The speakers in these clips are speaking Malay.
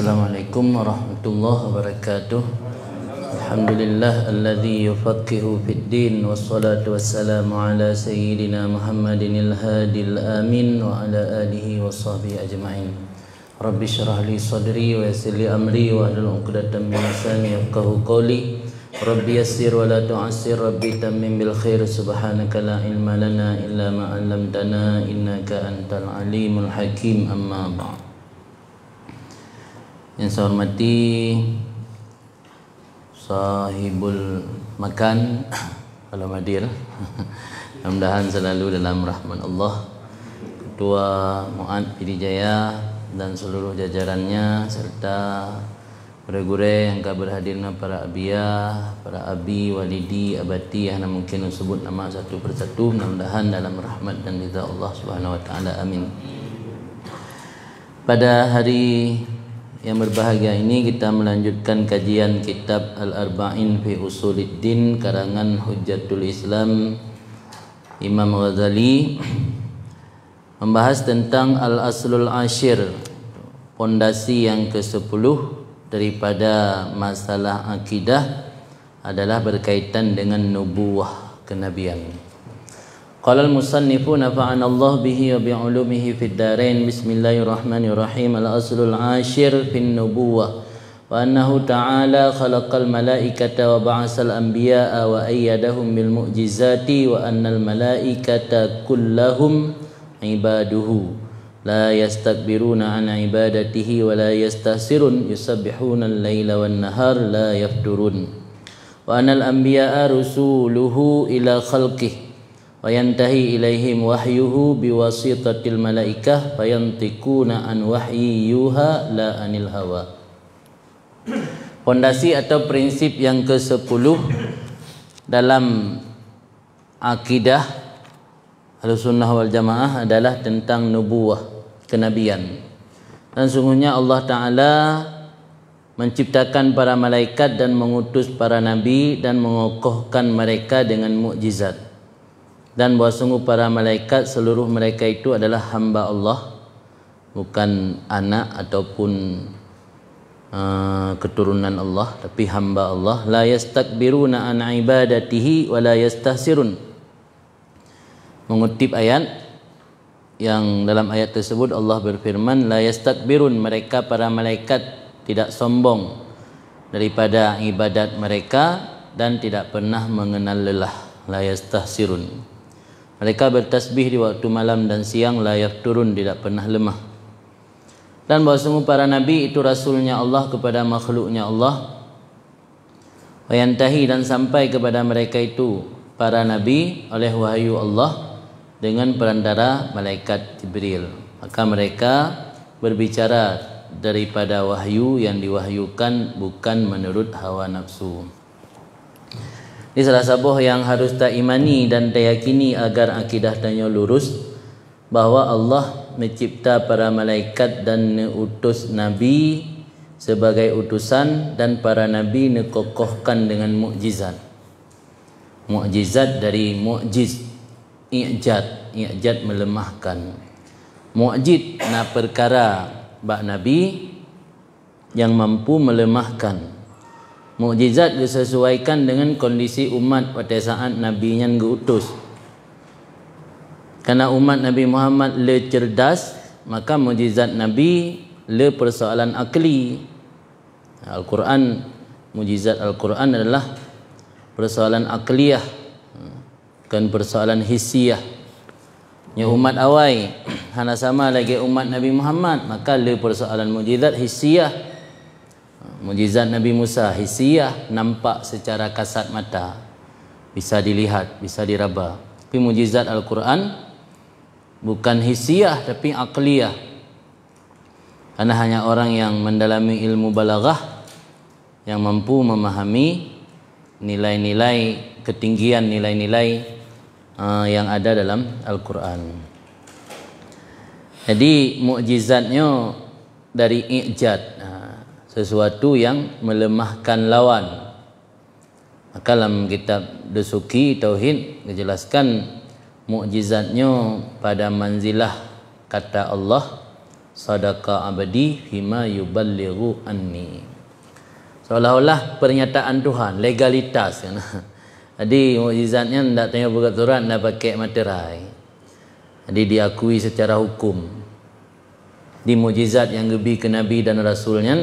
Assalamualaikum warahmatullahi wabarakatuh. Alhamdulillah alladzi yufaqihu fid din wassalatu wassalamu ala sayyidina Muhammadinil hadil amin wa ala alihi washabbihi ajma'in. Rabbi shrah li sadri wa yassir li amri wa hlul 'uqdatam min lisani yafqahu qawli. Rabbi yassir wa la tu'assir, Rabbi tammim bil khair. Subhanaka la ilma lana illa ma 'allamtana innaka antal alimul hakim. Amma ba'd. Yang saya hormati sahibul makan kalau hadir, mudah-mudahan selalu dalam rahmat Allah, Ketua Mu'ad Pidijaya dan seluruh jajarannya, serta gure-gure yang berhadirna para abiyah, para abi, walidi, abati yang mungkin sebut nama satu persatu, mudah-mudahan dalam rahmat dan ridha Allah Subhanahu wa taala. Amin. Pada hari yang berbahagia ini kita melanjutkan kajian kitab Al-Arba'in fi Usuluddin karangan Hujjatul Islam Imam Ghazali, membahas tentang Al-Aslul Ashir, pondasi yang ke-10 daripada masalah akidah adalah berkaitan dengan nubuwah, kenabian. Qala al-musannifu nafa'ana Allah bihi wa bi'ulumihi fid darain. Bismillahirrahmanirrahim. Al-aslul ashir fin nubuwah wa annahu ta'ala khalaqal malaikata wa ba'asal anbiya'a wa ayyadahum bil mu'jizati wa annal malaikata kullahum ibaduhu la yastakbiruna an ibadatihi wa la yastahsirun yusabbihuna al-laila wan nahar la yafturun wa annal anbiya'a rusuluhu ila khalqihi wa yantahi ilaihim wahyuhu biwasitatil malaikah fayantiquna an wahyiyuha la anil hawa. Pondasi atau prinsip yang ke-10 dalam akidah Ahlussunnah wal Jamaah adalah tentang nubuwah, kenabian. Dan sungguhnya Allah Ta'ala menciptakan para malaikat dan mengutus para nabi dan mengokohkan mereka dengan mukjizat. Dan bahawa sungguh para malaikat seluruh mereka itu adalah hamba Allah, bukan anak ataupun keturunan Allah, tapi hamba Allah. La yastakbiruna an ibadatihi wa la yastahsirun. Mengutip ayat yang dalam ayat tersebut Allah berfirman, la yastakbirun, mereka para malaikat tidak sombong daripada ibadat mereka dan tidak pernah mengenal lelah. La yastahsirun, mereka bertasbih di waktu malam dan siang, la yafturun, tidak pernah lemah. Dan bahawa sungguh para nabi itu rasulnya Allah kepada makhluknya Allah. Wa yantahi, dan sampai kepada mereka itu para nabi oleh wahyu Allah dengan perantara malaikat Jibril. Maka mereka berbicara daripada wahyu yang diwahyukan, bukan menurut hawa nafsu. Ini salah satu yang harus kita imani dan kita yakini agar akidah tanya lurus, bahawa Allah mencipta para malaikat dan mengutus nabi sebagai utusan, dan para nabi dikokohkan dengan mukjizat. Mukjizat dari mukjiz, i'jad melemahkan. Mukjiz na perkara bak nabi yang mampu melemahkan. Mukjizat disesuaikan dengan kondisi umat pada saat Nabi yang diutus. Karena umat Nabi Muhammad le cerdas, maka mukjizat Nabi le persoalan akli. Al-Quran, mukjizat Al-Quran adalah persoalan akliyah, bukan persoalan hissiyah. Nya umat awai hana sama lagi umat Nabi Muhammad, maka le persoalan mukjizat hissiyah. Mukjizat Nabi Musa hissiyah, nampak secara kasat mata, bisa dilihat, bisa diraba. Tapi mukjizat Al-Quran bukan hissiyah tapi akliyah. Karena hanya orang yang mendalami ilmu balaghah yang mampu memahami nilai-nilai ketinggian, nilai-nilai yang ada dalam Al-Quran. Jadi mukjizatnya dari i'jad, sesuatu yang melemahkan lawan. Maka dalam kitab Dusuki Tauhid dijelaskan mukjizatnya pada manzilah kata Allah sadaqa abdi fima yuballighu anni. Seolah-olah pernyataan Tuhan, legalitas kan. Jadi mukjizatnya tidak tanya peraturan, tidak pakai materai. Jadi diakui secara hukum. Di mukjizat yang lebih ke Nabi dan Rasulnya,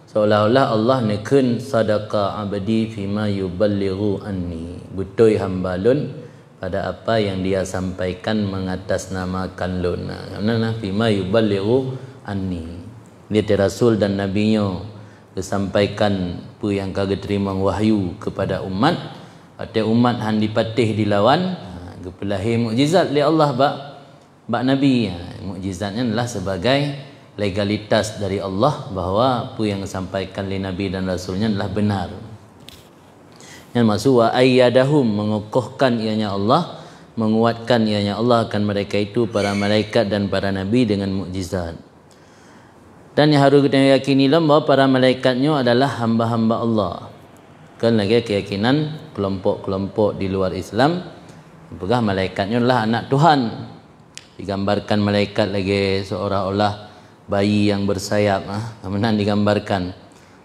seolah-olah Allah neken sadaqa abdi fima yuballighu anni. Betul hamba lun pada apa yang dia sampaikan mengatasnamakan lun. Karena fima yuballighu anni. Dia Rasul dan Nabi-Nya disampaikan apa yang kagak terima wahyu kepada umat. Pada umat han dipatih dilawan, kepelahi mukjizat li Allah bak Nabi. Mukjizatnya adalah sebagai legalitas dari Allah bahawa apa yang disampaikan oleh Nabi dan Rasulnya adalah benar. Yang maksud wa ayyadahum, mengokohkan ianya Allah, menguatkan ianya Allah akan mereka itu para malaikat dan para nabi dengan mukjizat. Dan yang harus kita yakini bahawa para malaikatnya adalah hamba-hamba Allah. Kan lagi keyakinan kelompok-kelompok di luar Islam, apakah malaikatnya adalah anak Tuhan. Digambarkan malaikat lagi seolah-olah bayi yang bersayap, kemudian digambarkan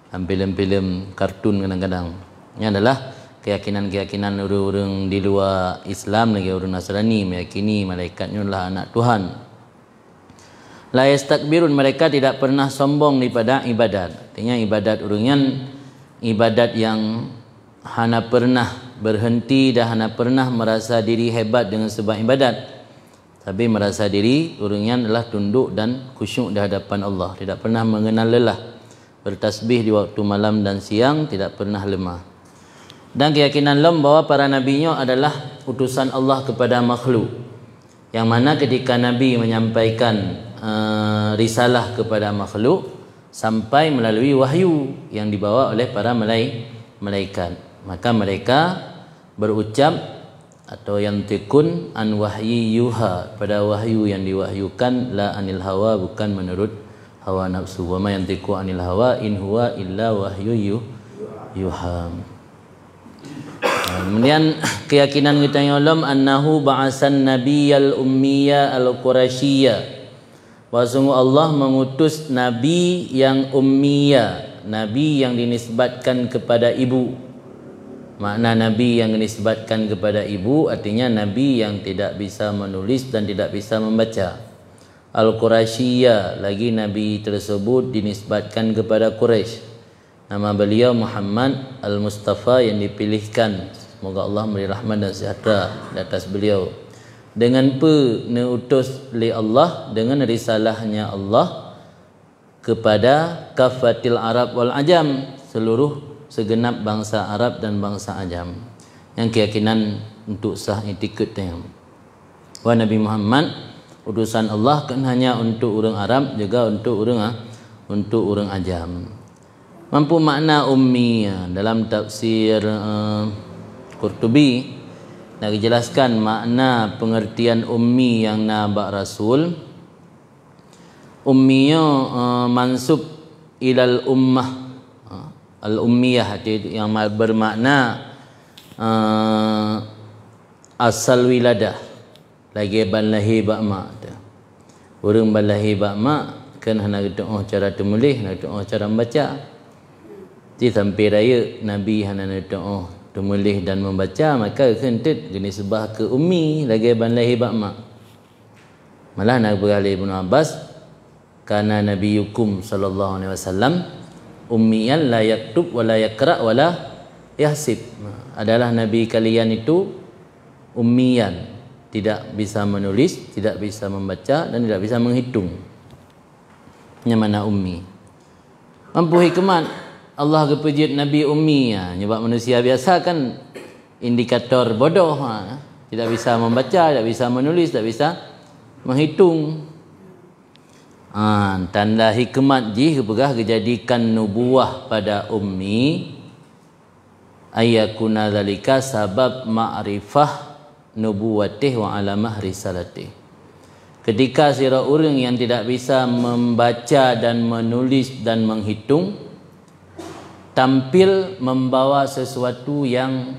dalam film-film kartun kadang-kadang. Ini adalah keyakinan-keyakinan orang-orang di luar Islam lagi, orang Nasrani meyakini malaikatnya adalah anak Tuhan. La yastakbirun, mereka tidak pernah sombong daripada ibadat. Artinya ibadat orangnya ibadat yang hana pernah berhenti dan hana pernah merasa diri hebat dengan sebab ibadat, tapi merasa diri orangnya adalah tunduk dan khusyuk di hadapan Allah, tidak pernah mengenal lelah, bertasbih di waktu malam dan siang, tidak pernah lemah. Dan keyakinan bahawa para nabinya adalah utusan Allah kepada makhluk, yang mana ketika Nabi menyampaikan risalah kepada makhluk sampai melalui wahyu yang dibawa oleh para malaikat, maka mereka berucap atau yang tikun an wahyi yuha, pada wahyu yang diwahyukan, la anil hawa, bukan menurut hawa nafsu. Wa ma yantiqu anil hawa in huwa illa wahyu yuha. Kemudian keyakinan kita yang ulama annahu ba'asan nabiyyal ummiyya al-qurasyiyya, bahawa sungguh Allah mengutus nabi yang ummiyya, nabi yang dinisbatkan kepada ibu. Makna nabi yang dinisbatkan kepada ibu artinya nabi yang tidak bisa menulis dan tidak bisa membaca. Al-Qurasyiyya, lagi nabi tersebut dinisbatkan kepada Quraisy. Nama beliau Muhammad Al-Mustafa yang dipilihkan. Semoga Allah memberi rahmat dan sejahtera di atas beliau. Dengan utus oleh Allah dengan risalahnya Allah kepada kafatil Arab wal Ajam, seluruh segenap bangsa Arab dan bangsa Ajam. Yang keyakinan untuk sah etiketnya. Wa Nabi Muhammad utusan Allah kan hanya untuk orang Arab, juga untuk orang Ajam. Mampu makna ummi dalam tafsir Qurtubi nak dijelaskan makna pengertian ummi yang nabak Rasul. Umminya mansub ilal ummah, al-ummiyah yang bermakna asal wiladah, lagi balahi bak mak. Orang balahi bak mak kan nak doa cara temulih, nak doa cara membaca. Jadi sampai raya Nabi hana doa temulih dan membaca, maka kentit gini sebah ke ummi lagi balahi bak mak. Malah nak beralih Ibnu Abbas, kana nabiyukum sallallahu alaihi wasallam ummiyan la yaktub wa la yaqra wa la yahsib. Adalah nabi kalian itu ummiyan, tidak bisa menulis, tidak bisa membaca dan tidak bisa menghitung. Yang mana ummi? Mampu hikmat Allah kepejit nabi ummi sebab manusia biasa kan indikator bodoh, tidak bisa membaca, tidak bisa menulis, tidak bisa menghitung. Tanda hikmat ji kepegah kejadikan nubuah pada ummi ayyakuna zalika sabab ma'rifah nubuwatih wa alamah risalatih. Ketika sira orang yang tidak bisa membaca dan menulis dan menghitung tampil membawa sesuatu yang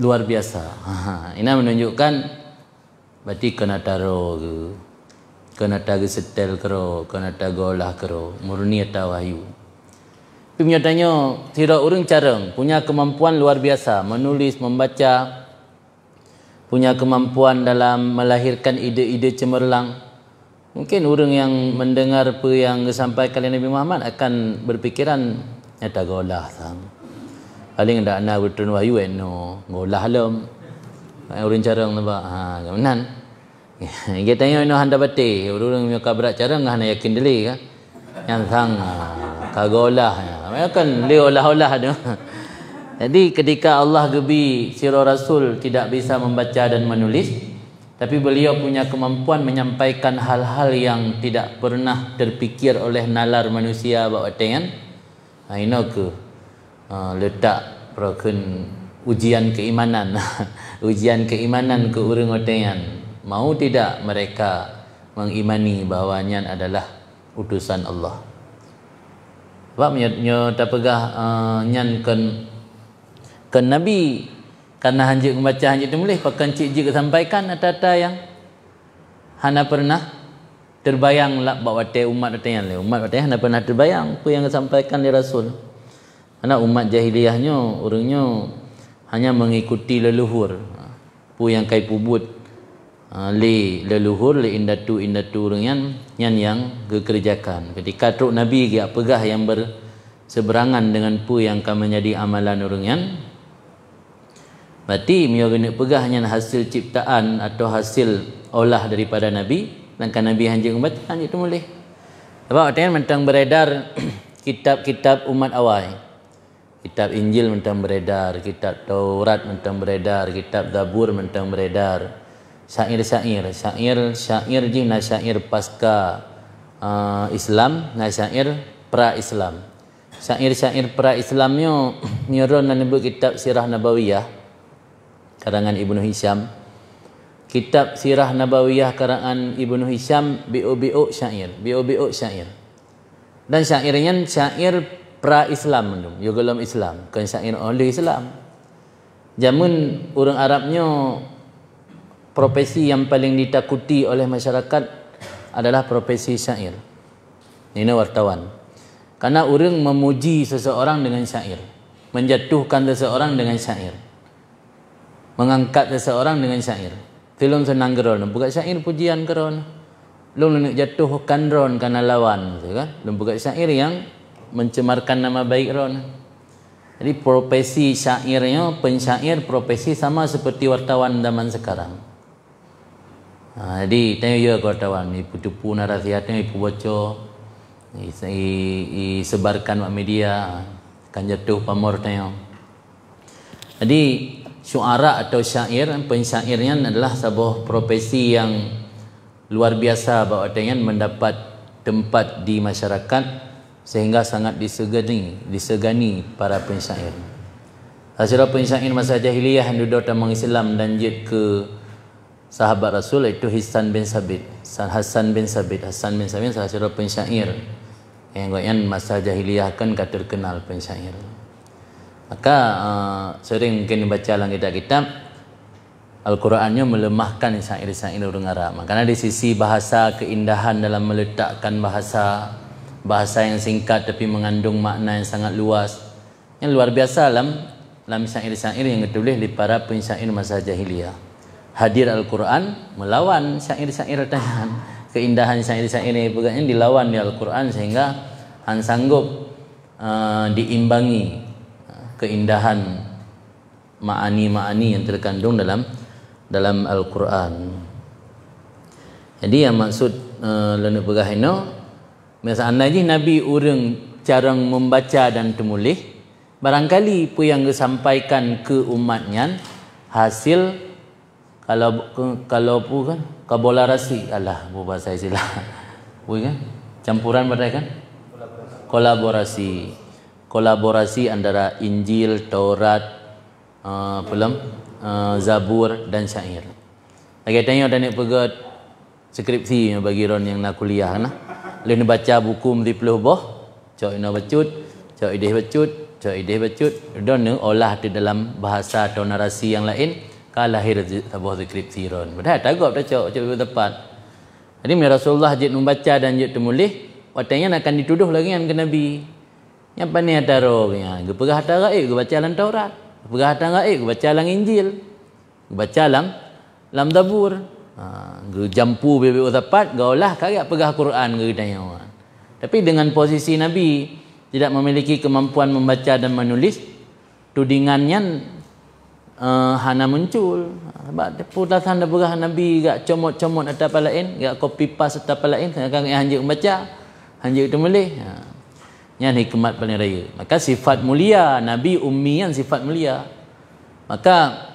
luar biasa, ini menunjukkan berarti kena taruh ke kena taga setel kero, kena taga olah kero, murni atau wahyu. Tapi menyatanya tidak orang carang punya kemampuan luar biasa menulis, membaca, punya kemampuan dalam melahirkan ide-ide cemerlang. Mungkin orang yang mendengar apa yang disampaikan oleh Nabi Muhammad akan berpikiran nyata golah sang. Paling ndak nak bertun wahyu eno, golah lom. Orang carang nampak. Kemenan. Kita tanya eno handa bate, orang yang kabrak carang ngah nak yakin deli ka. Yang sang kagolah. Kan dia olah-olah tu. Jadi ketika Allah gebi sirah Rasul tidak bisa membaca dan menulis, tapi beliau punya kemampuan menyampaikan hal-hal yang tidak pernah terfikir oleh nalar manusia bahawa tengan. Ini ke letak perken ujian keimanan. Ujian keimanan ke orang otengan. Mau tidak mereka mengimani bahawanya adalah utusan Allah. Sebab nyo tak pegah nyan kan Nabi karena hanjik membaca hanjik tulis pakan cik jik sampaikan atata yang hana pernah terbayang lah bahawa umat datang umat datang hana pernah terbayang apa yang disampaikan oleh Rasul. Karena umat jahiliyahnya orangnya hanya mengikuti leluhur. Pu yang kai pubut li leluhur li indatu orang yang gekerjakan. Ketika truk Nabi dia pegah yang berseberangan dengan pu yang akan menjadi amalan orang yang berarti dia kena pegahnya hasil ciptaan atau hasil olah daripada Nabi. Dan kan Nabi hanjik membaca hanjik tu boleh. Sebab artinya mentang beredar kitab-kitab umat awal. Kitab Injil mentang beredar, kitab Taurat mentang beredar, kitab Zabur mentang beredar. Syair je na syair pasca Islam, na syair pra-Islam. Syair-syair pra-Islamnya nyeron dan nyebut kitab Sirah Nabawiyah karangan Ibnu Hisham. Kitab Sirah Nabawiyah karangan Ibnu Hisham bi'u syair. Dan syairnya syair pra-Islam, yo golom Islam, kan syair oleh Islam. Zaman orang Arabnya profesi yang paling ditakuti oleh masyarakat adalah profesi syair. Ini wartawan. Karena orang memuji seseorang dengan syair, menjatuhkan seseorang dengan syair, mengangkat seseorang dengan syair. Film senang geron, buka syair pujian geron. Belum nak jatuhkan ron karena lawan, kan? Belum buka syair yang mencemarkan nama baik ron. Jadi profesi syairnya, pensyair profesi sama seperti wartawan zaman sekarang. Jadi tanya juga wartawan, ipu-ipu narasihatnya ipu baca, sebarkan wak media, kan jatuh pamor tanya. Jadi syuara atau syair, pensyairnya adalah sebuah profesi yang luar biasa bahawa dengan mendapat tempat di masyarakat sehingga sangat disegani para pensyair. Hasil pensyair masa jahiliyah yang duduk dalam Islam dan jid ke sahabat Rasul itu Hasan bin Sabit salah seorang pensyair yang goyan masa jahiliyah kan terkenal pensyair. Maka sering mungkin baca dalam kitab-kitab Al-Qurannya melemahkan syair-syair orang Arab. Makanya di sisi bahasa, keindahan dalam meletakkan bahasa yang singkat tapi mengandung makna yang sangat luas, yang luar biasa dalam syair-syair yang ditulis di para pensyair masa jahiliyah. Hadir Al-Quran melawan syair-syair tangan. Keindahan syair-syair yang dilawan di Al-Quran sehingga sanggup diimbangi keindahan ma'ani-ma'ani yang terkandung dalam Al-Quran. Jadi yang maksud lana pegahino misalnya Nabi orang jarang membaca dan menulis, barangkali apa yang disampaikan ke umatnya hasil kalau bukan kolaborasi, bahasa istilah bukan campuran badai kan, kolaborasi antara Injil, Taurat, Zabur dan syair. Lagi tanya dan nak pegat skripsi bagi ron yang nak kuliah nah. Lain baca buku mesti peluh boh, cak ina bacut, cak ideh bacut, dan olah di dalam bahasa atau narasi yang lain, ka lahir sebuah skripsi ron. Padahal tagap dah cak tepat. Jadi Rasulullah jid membaca dan jid temulih, watanya akan dituduh lagi dengan ke Nabi. Yang apa ni ataro nya? Ge pegah atara ge baca dalam Taurat. Pegah atara ge baca dalam Injil. Baca dalam Zabur. Ge jampu bebe usapat gaulah kagak pegah Quran ge tanya orang. Tapi dengan posisi Nabi tidak memiliki kemampuan membaca dan menulis, tudingannya hana muncul. Sebab putasan dah pegah Nabi gak comot-comot atau apa lain, gak copy paste atau apa lain, kan hanjik membaca, hanjik temulih. Yang hikmat paling raya. Maka sifat mulia Nabi ummi kan sifat mulia. Maka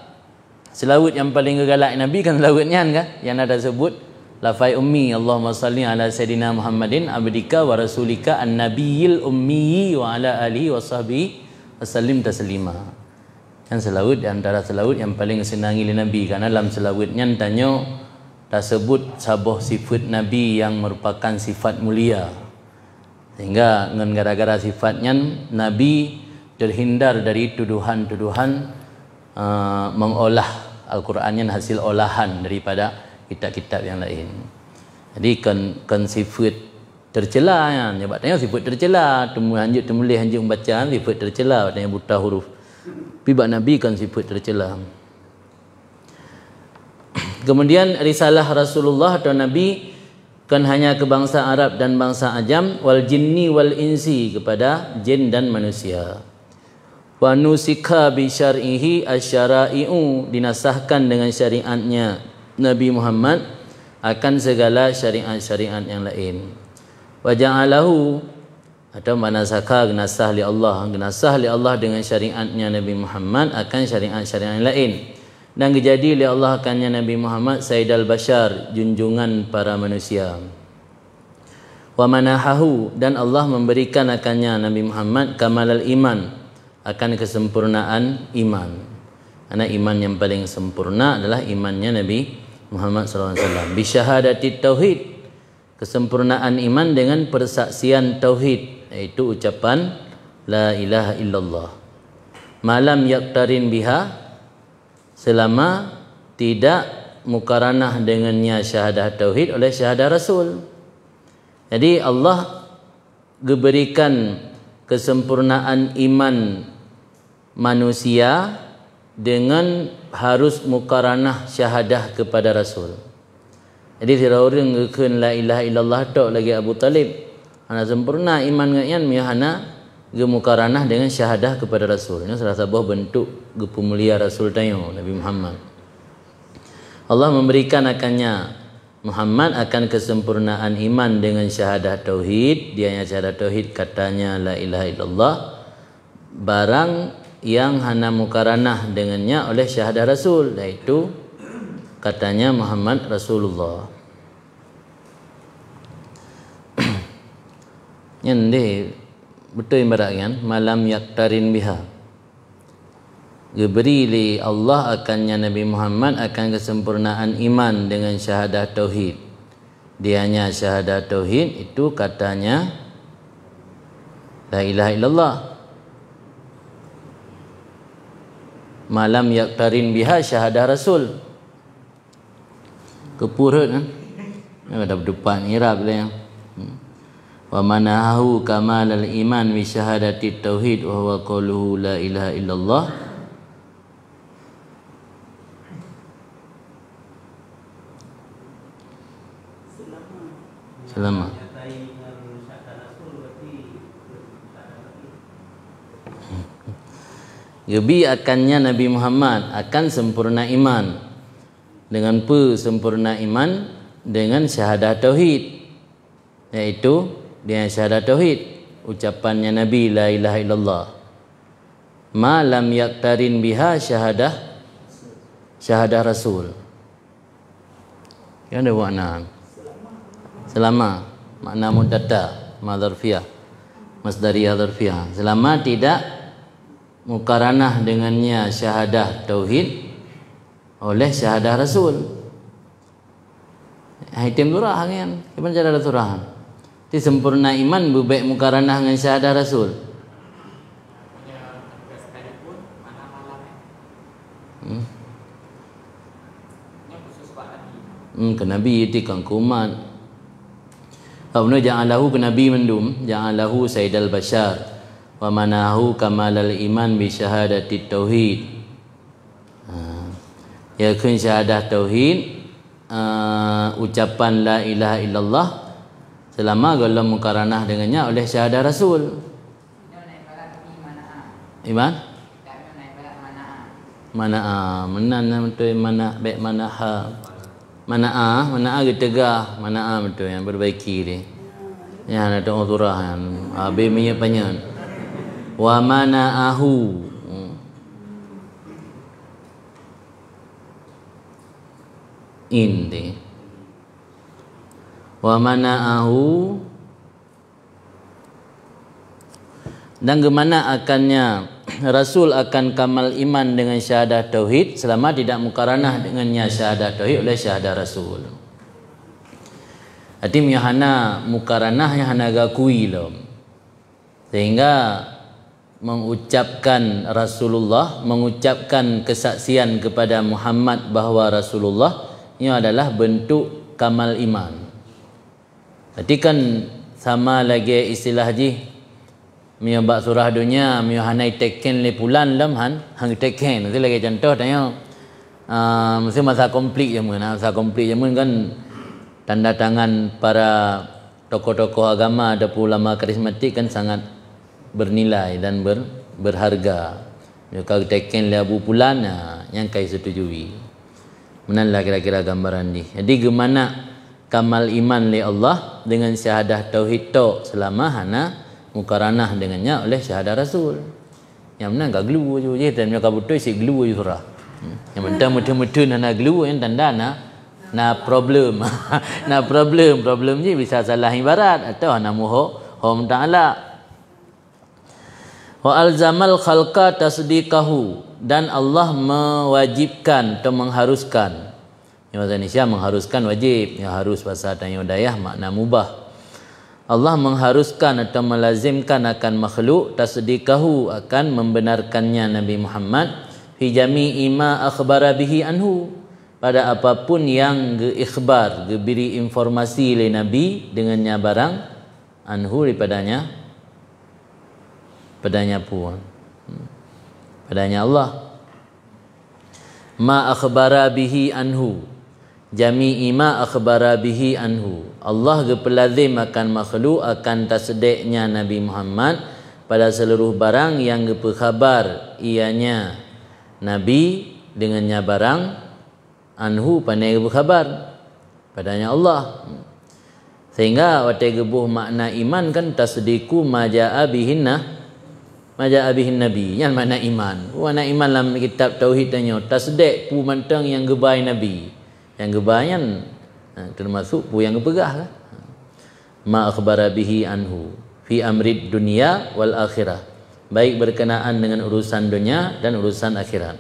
selawat yang paling galak Nabi kan selawatnya kan yang ada sebut lafai ummi, Allahumma salli ala sayidina Muhammadin abdika wa rasulika an-nabiyil ummi wa ala alihi wa sahbihi wasallim taslima. Kan selawat antara selawat yang paling senangi oleh Nabi, karena dalam selawatnya tanya tersebut sabah sifat Nabi yang merupakan sifat mulia. Sehingga dengan gara-gara sifatnya Nabi terhindar dari tuduhan-tuduhan mengolah Al-Qurannya hasil olahan daripada kitab-kitab yang lain. Jadi kan sifat tercela kan. Sebab tanya sifat tercela, temulih hanjut membaca sifat tercela, tanya buta huruf. Tapi bab Nabi kan sifat tercela. Kemudian risalah Rasulullah atau Nabi kan hanya ke bangsa Arab dan bangsa Ajam, wal jinni wal insi, kepada jin dan manusia. Wa nusika bi syar'ihi asyara'i'u, dinasahkan dengan syariatnya Nabi Muhammad akan segala syariat-syariat yang lain. Wa ja'alahu, atau manasaka genasah li Allah, genasah li Allah dengan syariatnya Nabi Muhammad akan syariat-syariat yang lain. Dan kejadi oleh Allah akannya Nabi Muhammad Sayyidal Bashar, junjungan para manusia. Wa manahahu, dan Allah memberikan akannya Nabi Muhammad kamalal iman, akan kesempurnaan iman. Karena iman yang paling sempurna adalah imannya Nabi Muhammad SAW. Bisyahadati tauhid, kesempurnaan iman dengan persaksian tauhid, yaitu ucapan la ilaha illallah. Malam yaktarin biha, selama tidak mukaranah dengannya syahadah tauhid oleh syahadah Rasul. Jadi Allah berikan kesempurnaan iman manusia dengan harus mukaranah syahadah kepada Rasul. Jadi tidak orang ngekeun la ilaha illallah tok lagi Abu Talib, hana sempurna iman ngaian mi hana gemukaranah dengan syahadah kepada Rasul. Ini salah satu bentuk gepemulia Rasul tayo Nabi Muhammad. Allah memberikan akannya Muhammad akan kesempurnaan iman dengan syahadah tauhid. Dianya syahadah tauhid katanya la ilaha illallah, barang yang hana mukaranah dengannya oleh syahadah Rasul, yaitu katanya Muhammad Rasulullah. Nyende betul ibarat kan malam yaktarin biha, diberi li Allah akannya Nabi Muhammad akan kesempurnaan iman dengan syahadah tauhid. Dianya syahadah tauhid itu katanya la ilaha illallah. Malam yaktarin biha syahadah Rasul. Kepurut kan? Ada depan irab lah yang. Wa manahu kamalal iman bi syahadati tauhid wa huwa qauluhu la ilaha illallah. Selama Gebi akannya Nabi Muhammad akan sempurna iman. Dengan sempurna iman dengan syahadah tauhid, yaitu dengan syahadah tauhid, ucapannya Nabi la ilaha illallah. Ma lam yaktarin biha syahadah Rasul. Yang ada makna selama, makna mudadda madzarfiyah, masdariyah dzarfiyah, selama tidak mukaranah dengannya syahadah tauhid oleh syahadah Rasul. Item surah kan, gimana cara surah? Ti sempurna iman bebek mukaranah dengan syahadah Rasul. Ke Nabi itu kan kumat Abnu ja'alahu ke Nabi mendum, ja'alahu sayyidal bashar wa manahu kamalal iman bi syahadati tauhid. Ya kun syahadah tauhid, ucapan la ilaha illallah selama golong mukaranah dengannya oleh syahadah Rasul. Iman? Mana betul mana baik mana tegah mana betul yang perbaiki dia. Yang ada tengok surah yang habis minyak banyak. Wa mana'ahu. Ini. Wa mana'ahu. Dan kemana akannya Rasul akan kamal iman dengan syahadah tauhid selama tidak mukaranah dengannya syahadah tauhid oleh syahadah Rasul. Arti hana mukaranah yang hana gakui lom. Sehingga mengucapkan Rasulullah, mengucapkan kesaksian kepada Muhammad bahawa Rasulullah ini adalah bentuk kamal iman. Arti kan sama lagi istilah ji mio bak surah dunia mio hanai teken le pulan lam hang teken itu lagi contoh tanya mesti masa komplit je mun masa komplit je mun kan tanda tangan para tokoh-tokoh agama ada ulama karismatik kan sangat bernilai dan berharga. Kalau teken le abu pulan yang kai setujui menanlah kira-kira gambaran ni. Jadi gemana kamal iman li Allah dengan syahadah tauhid to selama hana mukaranah dengannya oleh syahadah Rasul. Yang mana enggak gelu je dan mereka betul si gelu je surah. Yang mentang betul-betul nak gelu yang tanda na problem. Na problem je bisa salah ibarat atau na muho hom ta'ala. Wa alzamal khalqa tasdiqahu dan Allah mewajibkan atau mengharuskan. Yang bahasa Indonesia mengharuskan wajib, yang harus bahasa Tanya Dayah makna mubah. Allah mengharuskan atau melazimkan akan makhluk tasdiqahu akan membenarkannya Nabi Muhammad fi jami'i ma akhbara bihi anhu pada apapun yang ikhbar beri informasi oleh Nabi dengannya barang anhu daripadanya pun padanya Allah ma akhbara bihi anhu jami'i ma akhbara bihi anhu. Allah gepelazim akan makhluk akan tasdiknya Nabi Muhammad pada seluruh barang yang gepekhabar ianya Nabi dengannya barang anhu pandai gepekhabar padanya Allah. Sehingga watai gebuh makna iman kan tasdiku maja'a bihin Nabi. Yang makna iman. Makna iman dalam kitab tauhid tanya tasdik pu mantang yang gebai Nabi. Yang gebayan termasuk pu yang gepegah lah. Ma akhbara bihi anhu fi amrid dunia wal akhirah. Baik berkenaan dengan urusan dunia dan urusan akhirat.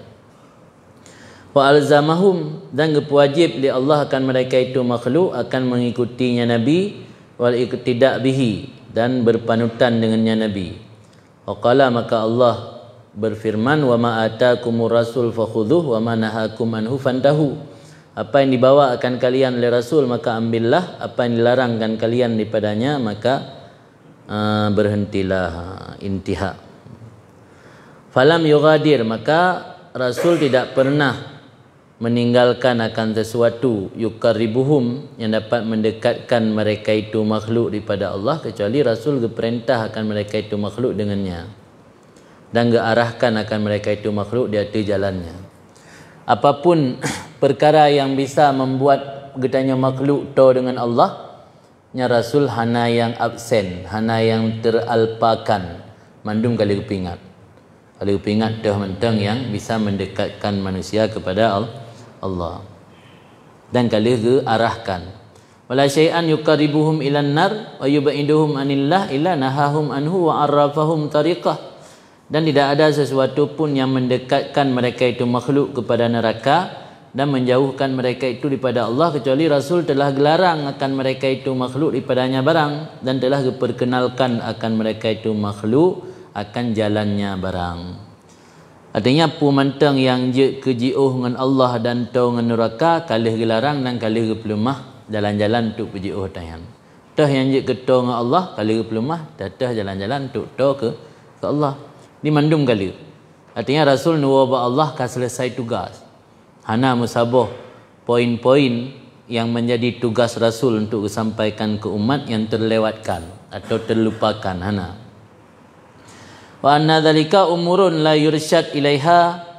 Wa alzamahum dan wajib li Allah akan mereka itu makhluk akan mengikutinya Nabi wal iqtida bihi dan berpanutan dengannya Nabi. Wa qala maka Allah berfirman wa ma atakumur rasul fakhudhuhu wa ma nahakum anhu fantahu. Apa yang dibawa akan kalian oleh Rasul maka ambillah, apa yang dilarangkan kalian daripadanya maka berhentilah, intiha. Falam yughadir maka Rasul tidak pernah meninggalkan akan sesuatu yuqarribuhum yang dapat mendekatkan mereka itu makhluk daripada Allah kecuali Rasul geperintah akan mereka itu makhluk dengannya dan gearahkan akan mereka itu makhluk di atas jalannya. Apapun perkara yang bisa membuat getanya makhluk to dengan Allah nya Rasul hana yang absen, hana yang teralpakan mandum kali kepingat. Kali kepingat dah mentang yang bisa mendekatkan manusia kepada Allah. Dan kali gearahkan. Wala syai'an yuqarribuhum ilan nar wa yubaiduhum anillah illa nahahum anhu wa arrafahum tariqah. Dan tidak ada sesuatu pun yang mendekatkan mereka itu makhluk kepada neraka dan menjauhkan mereka itu daripada Allah kecuali Rasul telah gelarang akan mereka itu makhluk daripadanya barang dan telah diperkenalkan akan mereka itu makhluk akan jalannya barang. Artinya pu mantang yang je kejiuh dengan Allah dan tau dengan neraka kalih gelarang dan kalih gepelemah jalan-jalan untuk pejiuh tayan. Tah yang je keto dengan Allah, kala pelumah datah jalan-jalan tuk to ke Allah. Di mandum kala. Artinya Rasul nuwa ba Allah ka selesai tugas. Hana musabah poin-poin yang menjadi tugas Rasul untuk disampaikan ke umat yang terlewatkan atau terlupakan. Hana. Wa anna dzalika umurun la yursyad ilaiha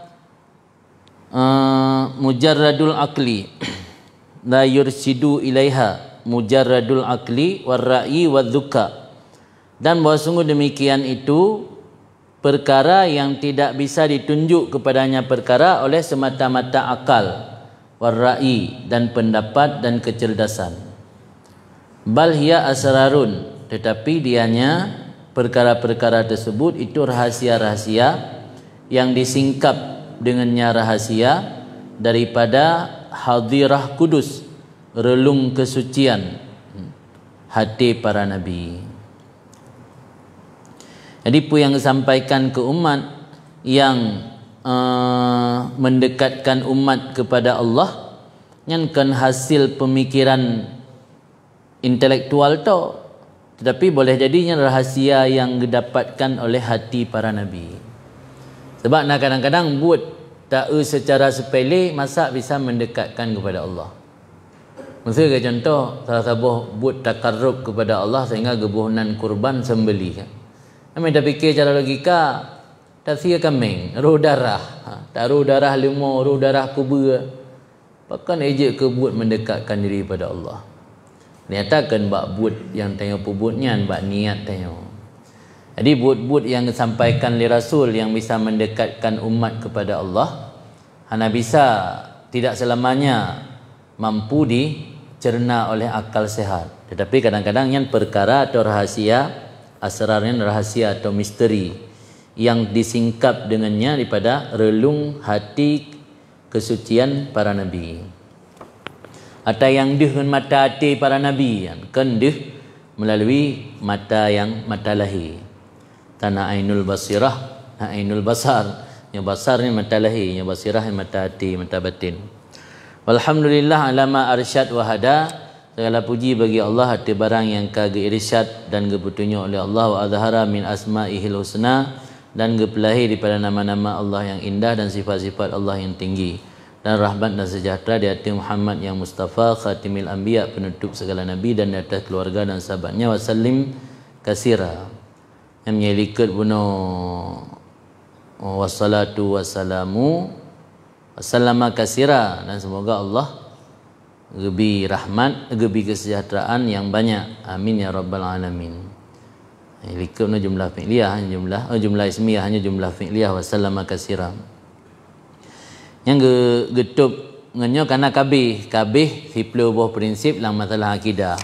mujarradul aqli la yursidu ilaiha mujarradul aqli warra'i wadzuka. Dan bahawa sungguh demikian itu perkara yang tidak bisa ditunjuk kepadanya perkara oleh semata-mata akal, warra'i dan pendapat dan kecerdasan. Bal hiya asrarun, tetapi dianya perkara-perkara tersebut itu rahasia-rahasia yang disingkap dengannya rahasia daripada hadirah kudus, relung kesucian hati para nabi. Jadi apa yang disampaikan ke umat yang mendekatkan umat kepada Allah yang kan hasil pemikiran intelektual tu, tetapi boleh jadinya rahasia yang didapatkan oleh hati para nabi. Sebab nak kadang-kadang buat tak secara sepele masa bisa mendekatkan kepada Allah. Maksudnya contoh salah satu buat takarrub kepada Allah sehingga gebuhunan kurban sembelih. Kami dah fikir cara logika, tak sia kambing, roh darah. Tak roh darah lemah, roh darah kubur. Pakan ejek ke buat mendekatkan diri pada Allah. Nyatakan bak buat yang tengok pubutnya, bak niat tengok. Jadi buat-buat yang disampaikan oleh Rasul yang bisa mendekatkan umat kepada Allah, hanya bisa tidak selamanya mampu dicerna oleh akal sehat. Tetapi kadang-kadang yang perkara atau rahasia, asrarnya rahasia atau misteri yang disingkap dengannya daripada relung hati kesucian para nabi. Atau yang dih mata hati para nabi kan dih melalui mata yang mata lahir. Tanah ainul basirah, ainul basar. Yang basar ni mata lahir, yang basirah ni mata hati, mata batin. Walhamdulillah alama arsyad wa hada. Segala puji bagi Allah hati barang yang kage irsyad dan gepetunjuk oleh Allah, wa azhara min asma'ihil husna, dan gepelahir daripada nama-nama Allah yang indah dan sifat-sifat Allah yang tinggi, dan rahmat dan sejahtera di hati Muhammad yang Mustafa khatimil anbiya, penutup segala nabi, dan di atas keluarga dan sahabatnya, wasallim kasira yang menyelikat bunuh wassalatu wassalamu wassallama kasira, dan semoga Allah gebi rahmat, gebi kesejahteraan yang banyak. Amin ya rabbal alamin. Likupna jumlah fi'liyah, jumlah ismiyah, hanya jumlah fi'liyah, wasallama kasira. Yang getup ngenyo karena kabeh hiplo buah prinsip dalam masalah akidah.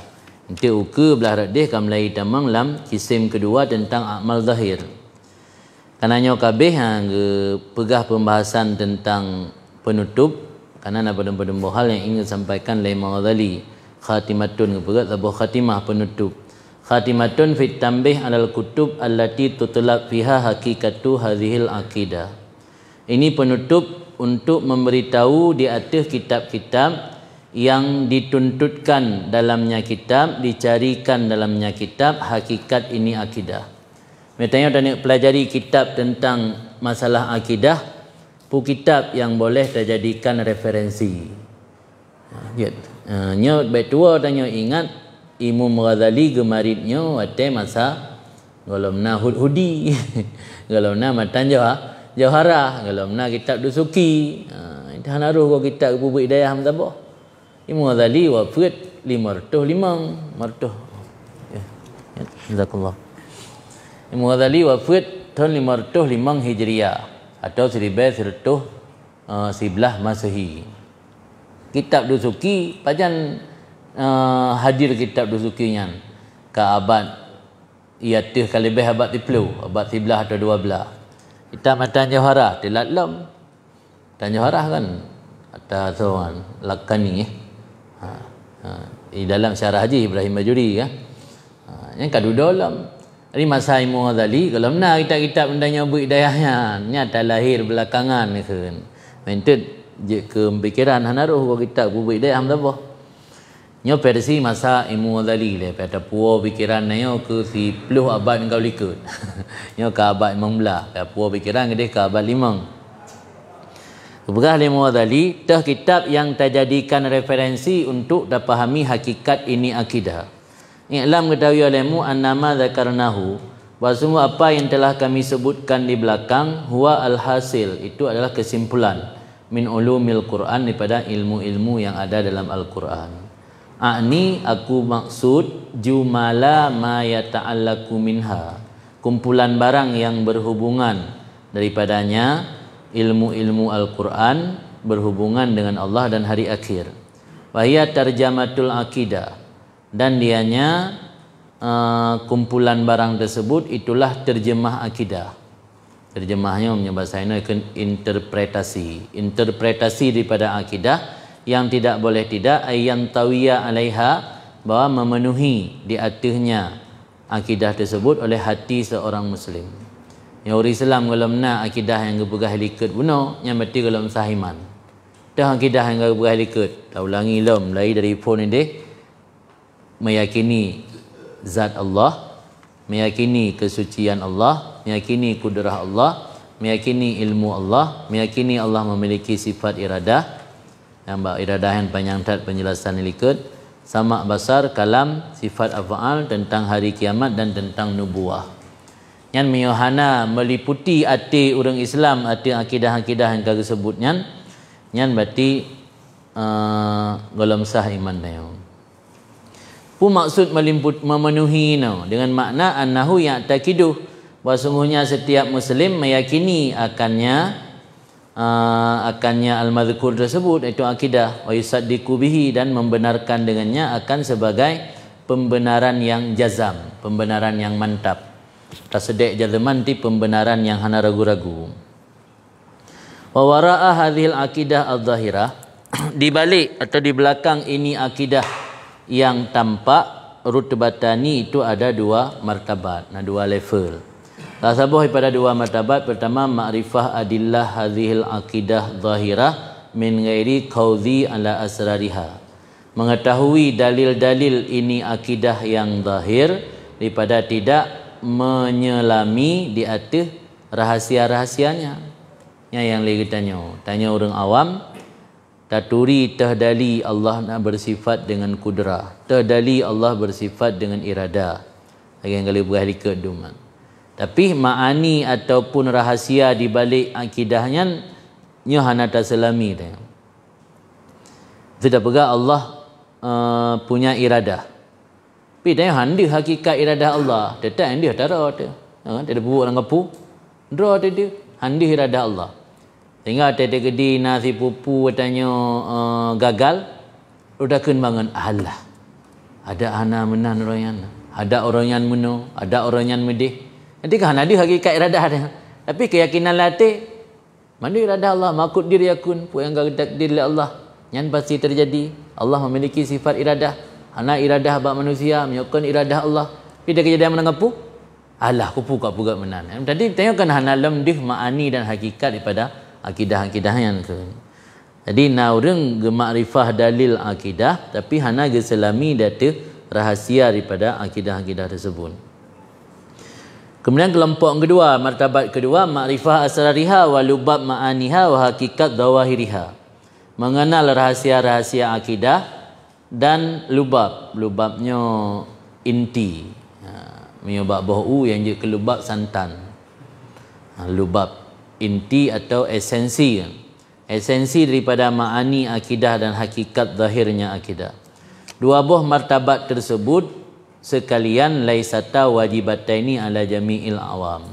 Nanti uke belah radih kam lai tamang lam kisim kedua tentang amal zahir. Karena kabeh hang pegah pembahasan tentang penutup. Karena ada pada hal yang ingin sampaikan oleh Imam Ghazali, khatimatun kepegat sebuah khatimah penutup. Khatimatun fit tambih alal kutub allati tutlab fiha hakikatu hadhil aqidah. Ini penutup untuk memberitahu di atas kitab-kitab yang dituntutkan dalamnya kitab, dicarikan dalamnya kitab hakikat ini akidah. Mereka nak pelajari kitab tentang masalah akidah, pu kitab yang boleh terjadikan referensi. Nyo betua tanya ingat Imam Ghazali gemaritnyo ate masa golomna hudi golomna matan jawhara golomna kitab dusuki. Itu hanaruh ko kitab bubuk hidayah mtabah. Imam Ghazali wafat 505 martuh. Jazakallah. Imam Ghazali wafat tahun 505 Hijriah atau 1111 Masehi. Kitab dusuki pajan hadir kitab dusukinya ke abad iatih kalibeh abad 10, abad 11 atau 12. Kita matan jawhara telat lam. Tan jawhara kan atas soan lakani di dalam syarah Haji Ibrahim Bajuri kan. Yang kadu dalam ini masa Imam Ghazali kalau mana kitab-kitab mendanya buat hidayahnya nyata lahir belakangan ni kan. Mentut je ke pikiran hanaruh kitab buat hidayah apa. Nyo persi masa Imam Ghazali le pada puo pikiran nyo ke 10 abad kau likut. Nyo ke abad 15, ke puo pikiran ke abad 5. Kebelah Imam Ghazali tah kitab yang terjadikan referensi untuk dapahami hakikat ini akidah. I'lam ketahui olehmu annama zakarnahu, bahawa semua apa yang telah kami sebutkan di belakang huwa al-hasil, itu adalah kesimpulan min ulumil Quran, daripada ilmu-ilmu yang ada dalam Al-Quran. Aku maksud jumala ma yata'allaku minha, kumpulan barang yang berhubungan daripadanya ilmu-ilmu Al-Quran berhubungan dengan Allah dan hari akhir. Wahia tarjamatul akidah, dan dianya kumpulan barang tersebut itulah terjemah akidah. Terjemahnya bahasa Indonesia interpretasi daripada akidah, yang tidak boleh tidak ayyan tawiya alaiha, bahwa memenuhi di atasnya akidah tersebut oleh hati seorang muslim. Yang orang Islam kalau nak akidah yang berpegah likut benar, yang mesti kalau sahiman. Dah akidah yang berpegah likut, tak ulangi lom lari dari phone ini, meyakini zat Allah, meyakini kesucian Allah, meyakini kudrah Allah, meyakini ilmu Allah, meyakini Allah memiliki sifat iradah, yang iradah yang panjang tat penjelasan likut, sama basar, kalam, sifat af'al, tentang hari kiamat dan tentang nubuah. Yang meyohana meliputi hati orang Islam, hati akidah-akidah yang kau sebutnya, yang berarti golom sah iman dayo. Pu maksud memenuhi no, dengan makna annahu ya'taqidu, bahawa sungguhnya setiap muslim meyakini akannya al-madhkur tersebut, itu akidah, wa yusaddiqu bihi, dan membenarkan dengannya akan sebagai pembenaran yang jazam, pembenaran yang mantap. Tasdik jazaman ti pembenaran yang hana ragu-ragu. Wa wara'a hadhil akidah al-zahirah, di balik atau di belakang ini akidah yang tampak, rutbatani, itu ada dua martabat, dua level. Tasabuh pada dua martabat. Pertama, ma'rifah adillah hadhil akidah zahirah min ghairi qawzi ala asrariha, mengetahui dalil-dalil ini akidah yang zahir daripada tidak menyelami di atas rahasia-rahasianya. Yang lagi tanya orang awam, taturi tahdali Allah nak bersifat dengan kudrah, tahdali Allah bersifat dengan irada, yang kali berahli keduman. Tapi ma'ani ataupun rahasia di balik akidahnya nyo hana taselami dia. Sudah pegah Allah punya iradah. Tapi dia handi hakikat iradah Allah. Tetap dia tara tu. Dia buat orang kapu. Dra dia handi iradah Allah. Sehingga ada gedi nasi pupu katanya gagal, udah kun bangun Allah. Ada ana menan orang yang, ada orang yang meno, ada orang yang medih. Nanti kan ada hakikat iradah dia. Tapi keyakinan latih, mana iradah Allah, makut diri yakun, pu yang takdir oleh Allah, yang pasti terjadi. Allah memiliki sifat iradah. Hana iradah bab manusia, menyokon iradah Allah. Tapi dia kejadian menangapu, Allah kupu kat pugat menan. Tadi tengokkan hana lemdih ma'ani dan hakikat daripada akidah-akidah yang ke. Jadi na orang gemakrifah dalil akidah, tapi hana geselami data rahasia daripada akidah-akidah tersebut. Kemudian kelompok kedua, martabat kedua, makrifah asrariha wa lubab ma'aniha wa hakikat zawahiriha, mengenal rahasia-rahasia akidah dan lubab. Lubabnya inti, menyebab bahu yang je ke lubab santan. Lubab inti atau esensi, esensi daripada ma'ani akidah dan hakikat zahirnya akidah. Dua buah martabat tersebut sekalian laisata wajibataini ala jami'il awam,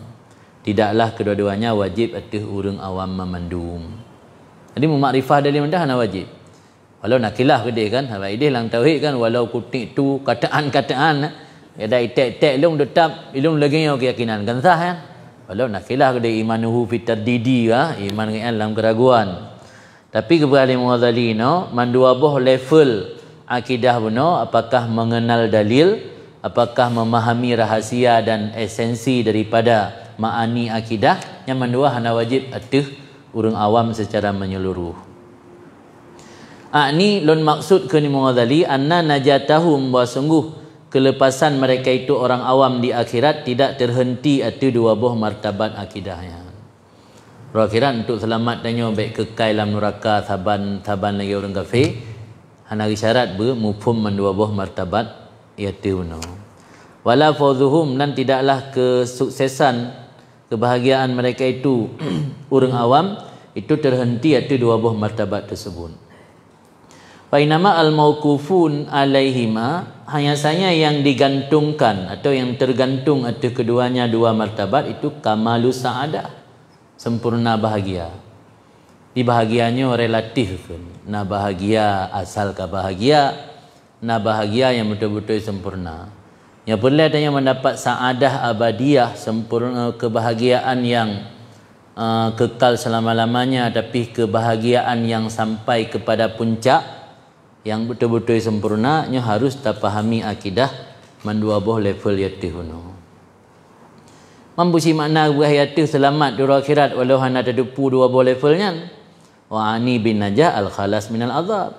tidaklah kedua-duanya wajib atas orang awam memandum. Jadi memakrifah dalil mendah hana wajib. Walau nakilah ke dia kan, habis dia lang tauhid kan, walau kutik tu kataan-kataan ada itek-itek ilmu tetap ilmu lagi yang keyakinan kan sah kan. Walau nakilah ke dia imanuhu fitardidi iman dengan dalam keraguan. Tapi kepada Imam Ghazali mandua boh level akidah benar, apakah mengenal dalil, apakah memahami rahasia dan esensi daripada ma'ani akidah, yang mendua hana wajib atas orang awam secara menyeluruh. Ni lon maksud ke ni Ghazali anna najatahum wa sungguh kelepasan mereka itu orang awam di akhirat tidak terhenti atau dua buah martabat akidahnya. Akhirat untuk selamat danyo baik kekal dalam neraka saban lagi orang kafir. Hanari syarat mufhum dua buah martabat iaitu no. Wala fawzuhum dan tidaklah kesuksesan kebahagiaan mereka itu orang awam itu terhenti atau dua buah martabat tersebut. Fa inama al-mauqufun alaihima hanya saja yang digantungkan atau yang tergantung atau keduanya dua martabat itu kamalu sa'adah, sempurna bahagia. Di bahagianya relatif kan. Nah bahagia asal ke bahagia, nah bahagia yang betul-betul sempurna. Yang boleh adanya mendapat sa'adah abadiyah, sempurna kebahagiaan yang kekal selama-lamanya, tapi kebahagiaan yang sampai kepada puncak yang betul-betul sempurnanya harus terpahami akidah mendua boh level yatihuno. Mampu si makna berhayati selamat di akhirat walau hana terdepu dua boh levelnya. Wa ani bin najah al khalas minal azab.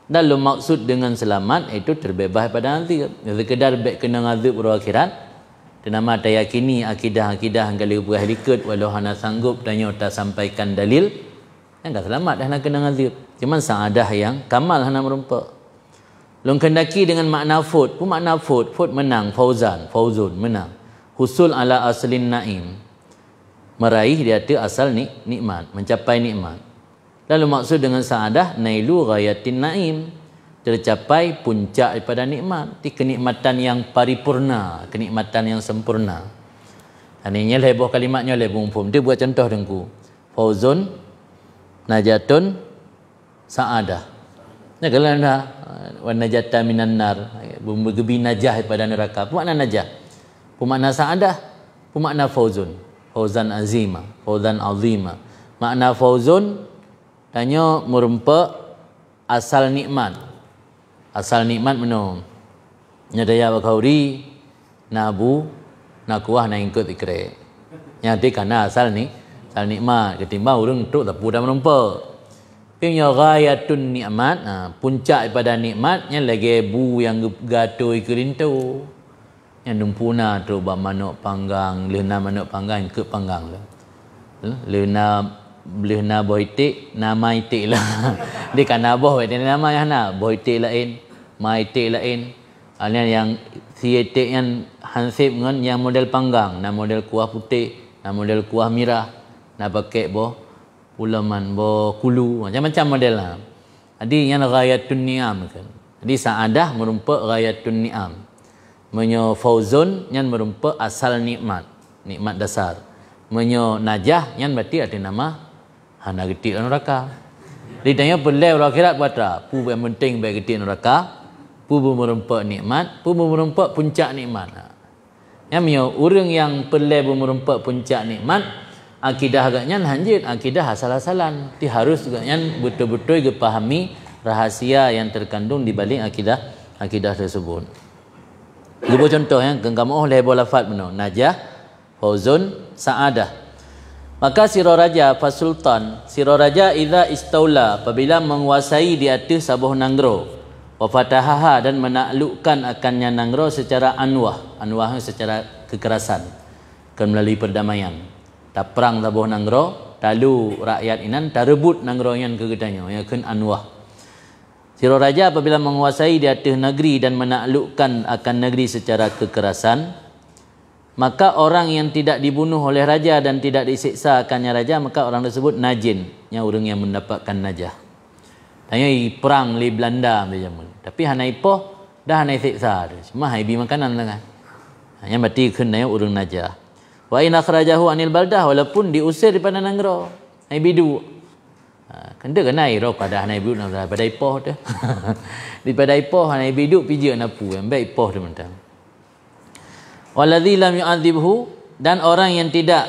Dan lo maksud dengan selamat itu terbebas pada nanti. Sekedar baik kena azab di akhirat. Dinama tayakini akidah-akidah kalau berhadikat walau hana sanggup tanya tak sampaikan dalil. Yang tak selamat dah nak kena azab. Cuma sa'adah yang kamal hana merumpak. Long kendaki dengan makna fut. Pun makna fut menang, fauzun menang. Husul ala aslin naim. Meraih di atas asal nikmat, mencapai nikmat. Lalu maksud dengan sa'adah nailu ghayatin naim. Tercapai puncak daripada nikmat. Di kenikmatan yang paripurna, kenikmatan yang sempurna. Ini leboh kalimatnya leboh umum. Dia buat contoh dengku. Fauzun, najatun, sa'adah. Ya kalau anda wanajata minan nar, bergebi najah daripada neraka. Apa makna najah? Apa makna sa'adah? Apa makna fauzun? Fauzan azima, fauzan azima. Makna fauzun tanya merumpa asal nikmat. Asal nikmat meno. Nyadaya bakauri nabu nakuah na ingkut ikre. Nyati kana asal nikmat ketimbang urang tuk tapu dah merumpa. Punya ghayatun nikmat, puncak daripada nikmatnya lagi bu yang gatoi kelintu. Yang numpuna tu ba manuk panggang, lehna manuk panggang ke panggang lah. Lehna boitik, nama itik lah. Dia kan aboh dia nama yang na, boitik lain, maitik lain. Alian yang si itik yang hansip ngan yang model panggang, na model kuah putih, na model kuah merah, na pakai boh ulaman bo kulu macam-macam model lah. Jadi yang ghayatun ni'am kan. Jadi sa'adah merumpa ghayatun ni'am. Menyo fauzun yang merumpa asal nikmat, nikmat dasar. Menyo najah yang berarti ada nama hana getik neraka. Jadi tanya pelai orang akhirat buat pu yang penting baik getik neraka, pu merumpa nikmat, pu merumpa puncak nikmat. Yang menyo orang yang pelai merumpa puncak nikmat akidah agaknya lanjut akidah asal-asalan. Ti harus agaknya betul-betul dipahami rahasia yang terkandung di balik akidah tersebut. Dua contoh yang genggamoh lebo lafaz benar. Najah, fauzun, sa'adah. Maka siraraja fasultan, siraraja idza istaula apabila menguasai di atas sabuh nanggro, wa fatahaha dan menaklukkan akannya nanggro secara anwah secara kekerasan, kan melalui perdamaian. Tak perang tabuh nanggro, talu rakyat inan tarebut nanggro yang kegetanya, yang kan anwah. Siro raja apabila menguasai di atas negeri dan menaklukkan akan negeri secara kekerasan, maka orang yang tidak dibunuh oleh raja dan tidak disiksa akannya raja, maka orang tersebut najin, yang orang yang mendapatkan najah. Tanya perang li Belanda macam. Tapi hanai poh dah hanai siksa, cuma hai bi makanan lah kan. Hanya berarti kena orang najah. Wa in akhrajahu anil baldah, walaupun diusir daripada nanggro, hai bidu. Kenda kena iro pada hanai bidu daripada ipoh tu. Daripada ipoh hanai bidu pijak napu yang baik ipoh tu mentang. Waladzi lam yu'adzibhu, dan orang yang tidak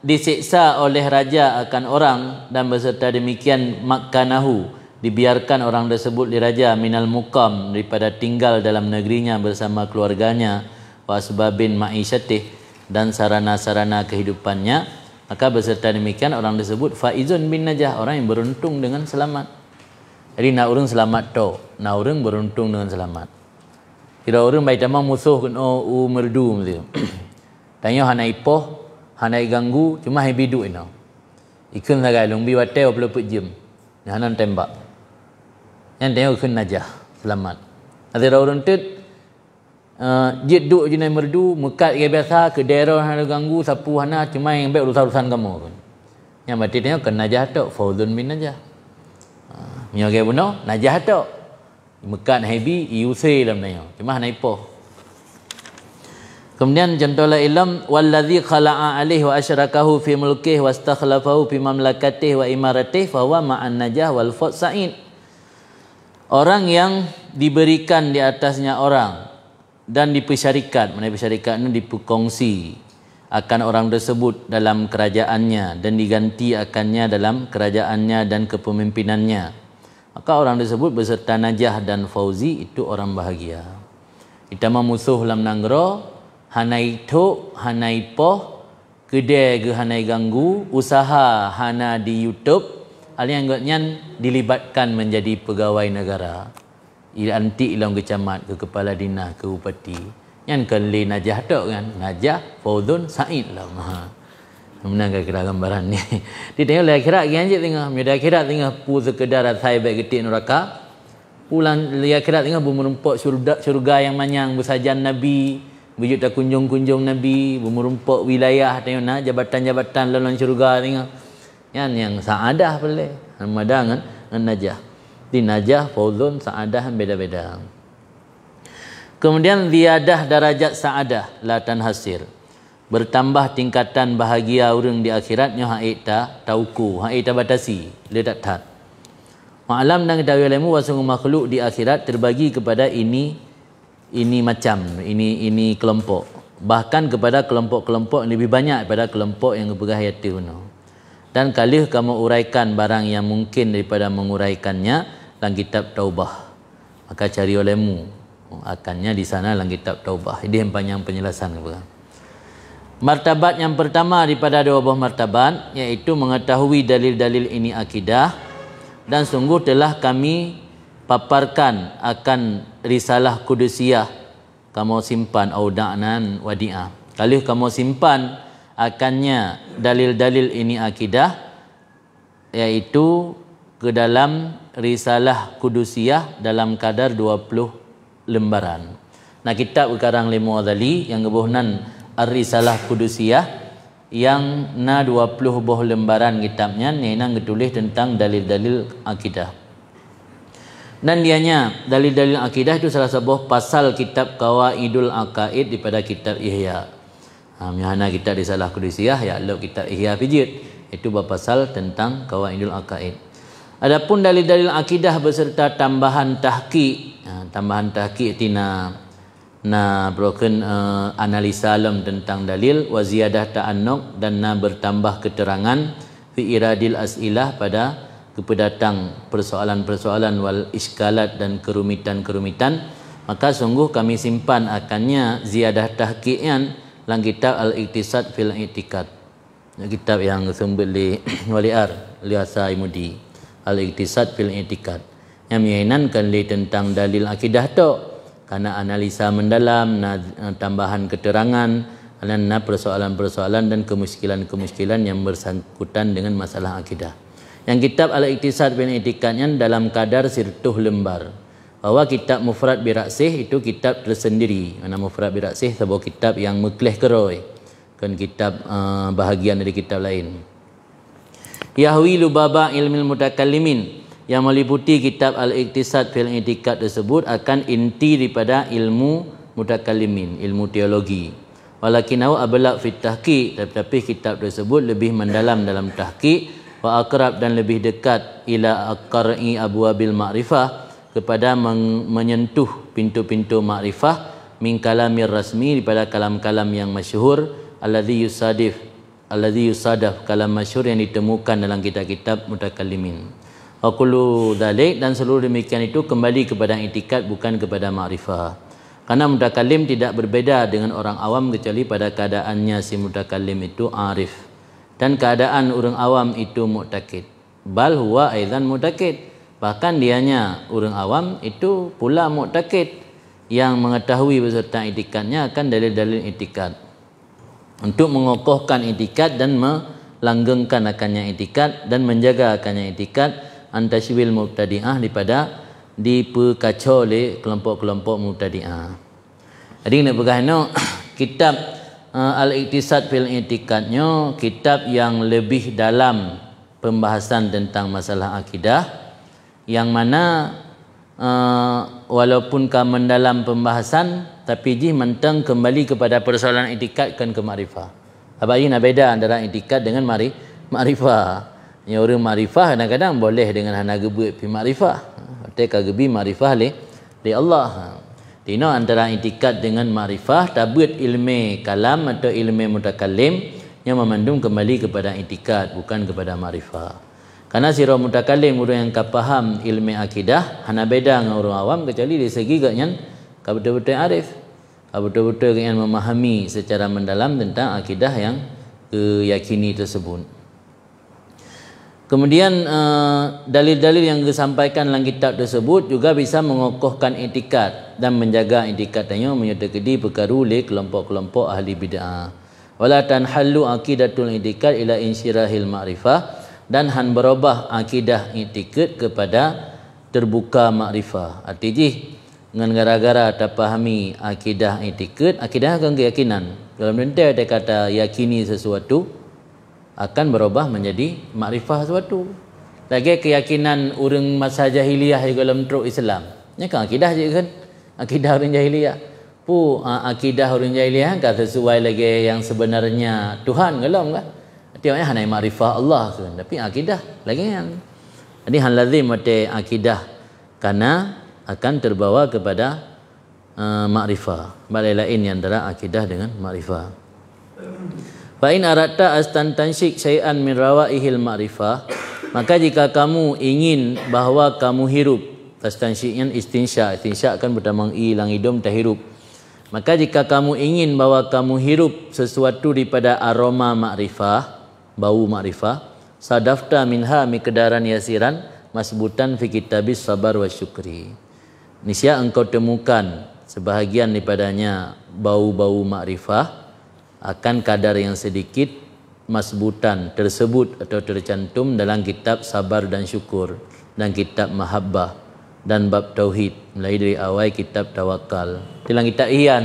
disiksa oleh raja akan orang dan beserta demikian makkanahu, dibiarkan orang tersebut di raja minal muqam, daripada tinggal dalam negerinya bersama keluarganya, wa asbabin ma'isyatih, dan sarana-sarana kehidupannya, maka beserta demikian orang tersebut faizun bin najah, orang yang beruntung dengan selamat. Jadi nak urang selamat tok, nak urang beruntung dengan selamat. Kira urang baik tamang musuh kena merdu mesti. Tanya hanai poh, hanai ganggu, cuma hai biduk ino. Ikun sagai lumbi watai 24 jam. Hanan tembak. Yang tengok ikun najah, selamat. Ada orang tu jid duk je nai merdu, mekat ke biasa ke daerah hana ganggu, sapu hana cuma yang baik urusan kamu kan. Yang mati tengok kan najah tok, fauzun bin najah. Menyogai bunuh, najah tok. Mekat hebi, iusai dalam nanya. Cuma hana ipoh. Kemudian contohlah ilm wallazi khala'a alaihi wa asyrakahu fi mulkihi wastakhlafahu fi mamlakatihi wa imaratihi fa huwa ma'an najah wal fawz sa'id. Orang yang diberikan di atasnya orang dan dipersyarikat, mana persyarikat ini dipukongsi akan orang tersebut dalam kerajaannya dan diganti akannya dalam kerajaannya dan kepemimpinannya, maka orang tersebut beserta najah dan fauzi itu orang bahagia. Kita musuh dalam nanggro, hanai tok, hanai poh, kedai ke hanai ganggu, usaha hana di YouTube, hal yang agaknya dilibatkan menjadi pegawai negara. Anti ilang kecamat, ke kepala dinas, ke bupati. Yang kali najah tok kan, najah, fauzun, sa'id lah. Menangkan kira gambaran ni. Dia tengok lah akhirat ganjit tengah. Dia akhirat tengah pu sekedar atai baik getik neraka. Pulang li akhirat tengah bermerumpuk syurga yang manyang bersajan Nabi, wujud tak kunjung-kunjung Nabi, bermerumpuk wilayah tengok nah jabatan-jabatan laluan syurga tengok. Yang saadah boleh. Ramadan kan najah. Di najah, fauzun, saadah beda-beda. Kemudian ziyadah darajat saadah la tanhasir. Bertambah tingkatan bahagia orang di akhiratnya haid ta tauku, haid ta batasi, dia tak tat. Ma'alam dan ketahui ilmu wasung makhluk di akhirat terbagi kepada ini macam, ini kelompok. Bahkan kepada kelompok-kelompok yang lebih banyak daripada kelompok yang berhayati kuno. Dan kalih kamu uraikan barang yang mungkin daripada menguraikannya dalam kitab taubah, maka cari olehmu akannya di sana dalam kitab taubah. Ini yang panjang penjelasan kepada. Martabat yang pertama daripada dua buah martabat, yaitu mengetahui dalil-dalil ini akidah, dan sungguh telah kami paparkan akan risalah kudusiyah kamu simpan auda'nan wadi'ah. Kalau kamu simpan akannya dalil-dalil ini akidah, yaitu ke dalam risalah kudusiyah dalam kadar 20 lembaran. Nah, kitab sekarang Limu Ghazali yang kebuhnan Ar-Risalah Kudusiyah yang na 20 buah lembaran kitabnya yang ditulis tentang dalil-dalil akidah. Dan dianya dalil-dalil akidah itu salah sebuah pasal kitab Qawaidul Aqaid daripada kitab Ihya. Mihana kitab Risalah Kudusiyah ya lo kitab Ihya pijit itu berpasal tentang Qawaidul Aqaid. Adapun dalil-dalil akidah beserta tambahan tahqiq, tambahan tahqiq na broken analisa alam tentang dalil wa ziyadah ta'annuq dan na bertambah keterangan fi iradil as'ilah pada kepedatang persoalan-persoalan wal iskalat dan kerumitan-kerumitan, maka sungguh kami simpan akannya ziyadah tahqiqan dalam kitab Al-Iqtisad fil I'tiqad, kitab yang sumber li Waliar Liasa Imudi, Al-Iqtisad fil I'tiqad yang menyenangkan li tentang dalil akidah tu karena analisa mendalam, tambahan keterangan dan persoalan-persoalan dan kemuskilan-kemuskilan yang bersangkutan dengan masalah akidah. Yang kitab Al-Iqtisad bin I'tiqadnya dalam kadar 100 lembar. Bahwa kitab Mufrad Biraksih itu kitab tersendiri. Mana Mufrad Biraksih sebuah kitab yang mukleh keroi. Kan kitab bahagian dari kitab lain. Yahwi lubaba ilmil mutakallimin, yang meliputi kitab Al-Iqtisad fil I'tiqad tersebut akan inti daripada ilmu mutakallimin, ilmu teologi. Walakinau ablaq fit tahqiq, tetapi kitab tersebut lebih mendalam dalam tahqiq wa aqrab dan lebih dekat ila aqra'i abwabil ma'rifah, kepada menyentuh pintu-pintu ma'rifah min kalamir rasmi, daripada kalam-kalam yang masyhur alladhi yusadaf kalam masyhur yang ditemukan dalam kitab-kitab mutakallimin. Wa kullu dzalik, dan seluruh demikian itu kembali kepada i'tikad bukan kepada ma'rifah. Karena mutakallim tidak berbeda dengan orang awam kecuali pada keadaannya si mutakallim itu arif dan keadaan orang awam itu mu'taqid. Bal huwa aidan mu'taqid. Bahkan dianya orang awam itu pula mu'takid yang mengetahui beserta itikadnya akan dalil-dalil itikad. Untuk mengokohkan itikad dan melanggengkan akannya itikad dan menjaga akannya itikad antashwil mubtadi'ah daripada diperkacau oleh kelompok-kelompok mubtadi'ah. Jadi nak berkata kitab Al-Iqtisad fil I'tiqadnya kitab yang lebih dalam pembahasan tentang masalah akidah, yang mana walaupun mendalam pembahasan tapi ji mentang kembali kepada persoalan i'tikad kan ke makrifah. Apa ini nak beda antara i'tikad dengan makrifah? Yang orang makrifah kadang-kadang boleh dengan hana gebuat pi makrifah. Mereka gebi makrifah li Allah. Dino antara i'tikad dengan makrifah tabut ilmu kalam atau ilmu mutakallim yang memandung kembali kepada i'tikad bukan kepada makrifah. Karena sira mutakallim orang yang faham ilmu akidah hana beda dengan orang awam kecuali dari segi gaknya betul-betul arif, betul-betul yang memahami secara mendalam tentang akidah yang keyakini tersebut. Kemudian dalil-dalil yang disampaikan dalam kitab tersebut juga bisa mengokohkan i'tikad dan menjaga i'tikadnya menyertai perkara oleh kelompok-kelompok ahli bid'ah. Wala tanhallu aqidatul i'tikad ila insyirahil ma'rifah, dan han berubah akidah i'tikad kepada terbuka makrifah. Artinya dengan gara-gara tak pahami akidah i'tikad, akidah akan keyakinan. Dalam nanti ada kata yakini sesuatu akan berubah menjadi makrifah sesuatu. Lagi keyakinan orang masa jahiliyah di dalam teruk Islam. Ini kan akidah je kan? Akidah orang jahiliyah. Akidah orang jahiliyah kan sesuai lagi yang sebenarnya Tuhan kalau kan? Artinya hanya makrifah Allah kan. Tapi akidah lagi kan. Jadi hal lazim mate akidah karena akan terbawa kepada makrifah. Balik lain yang antara akidah dengan makrifah. Fa in aradta astantansyik syai'an min rawaihil ma'rifah, maka jika kamu ingin bahawa kamu hirup, astansyiknya istinsya kan bertambah hilang hidung tahirup. Maka jika kamu ingin bahawa kamu hirup sesuatu daripada aroma ma'rifah, bau ma'rifah, sadafta minha miqdaran yasiran masbutan fi kitabis sabar wa syukri. Niscaya engkau temukan sebahagian daripadanya bau-bau ma'rifah akan kadar yang sedikit masbutan tersebut atau tercantum dalam kitab sabar dan syukur dan kitab mahabbah dan bab tauhid mulai dari awal kitab tawakal dalam kitab Ihya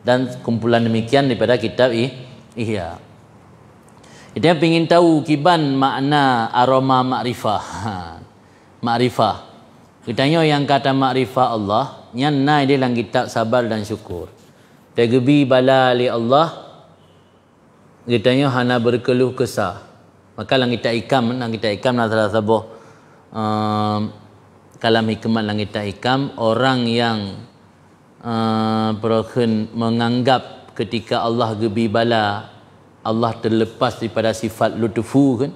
dan kumpulan demikian daripada kitab Ihya. Dia ingin tahu kiban makna aroma makrifah. Makrifah. Kitanya yang kata makrifah Allah yang naik dalam kitab sabar dan syukur. Tergebi bala li Allah kitanya hana berkeluh kesah. Maka lang kita ikam na salah sabuh kalam hikmat lang kita ikam orang yang menganggap ketika Allah gebi bala Allah terlepas daripada sifat lutufu kan,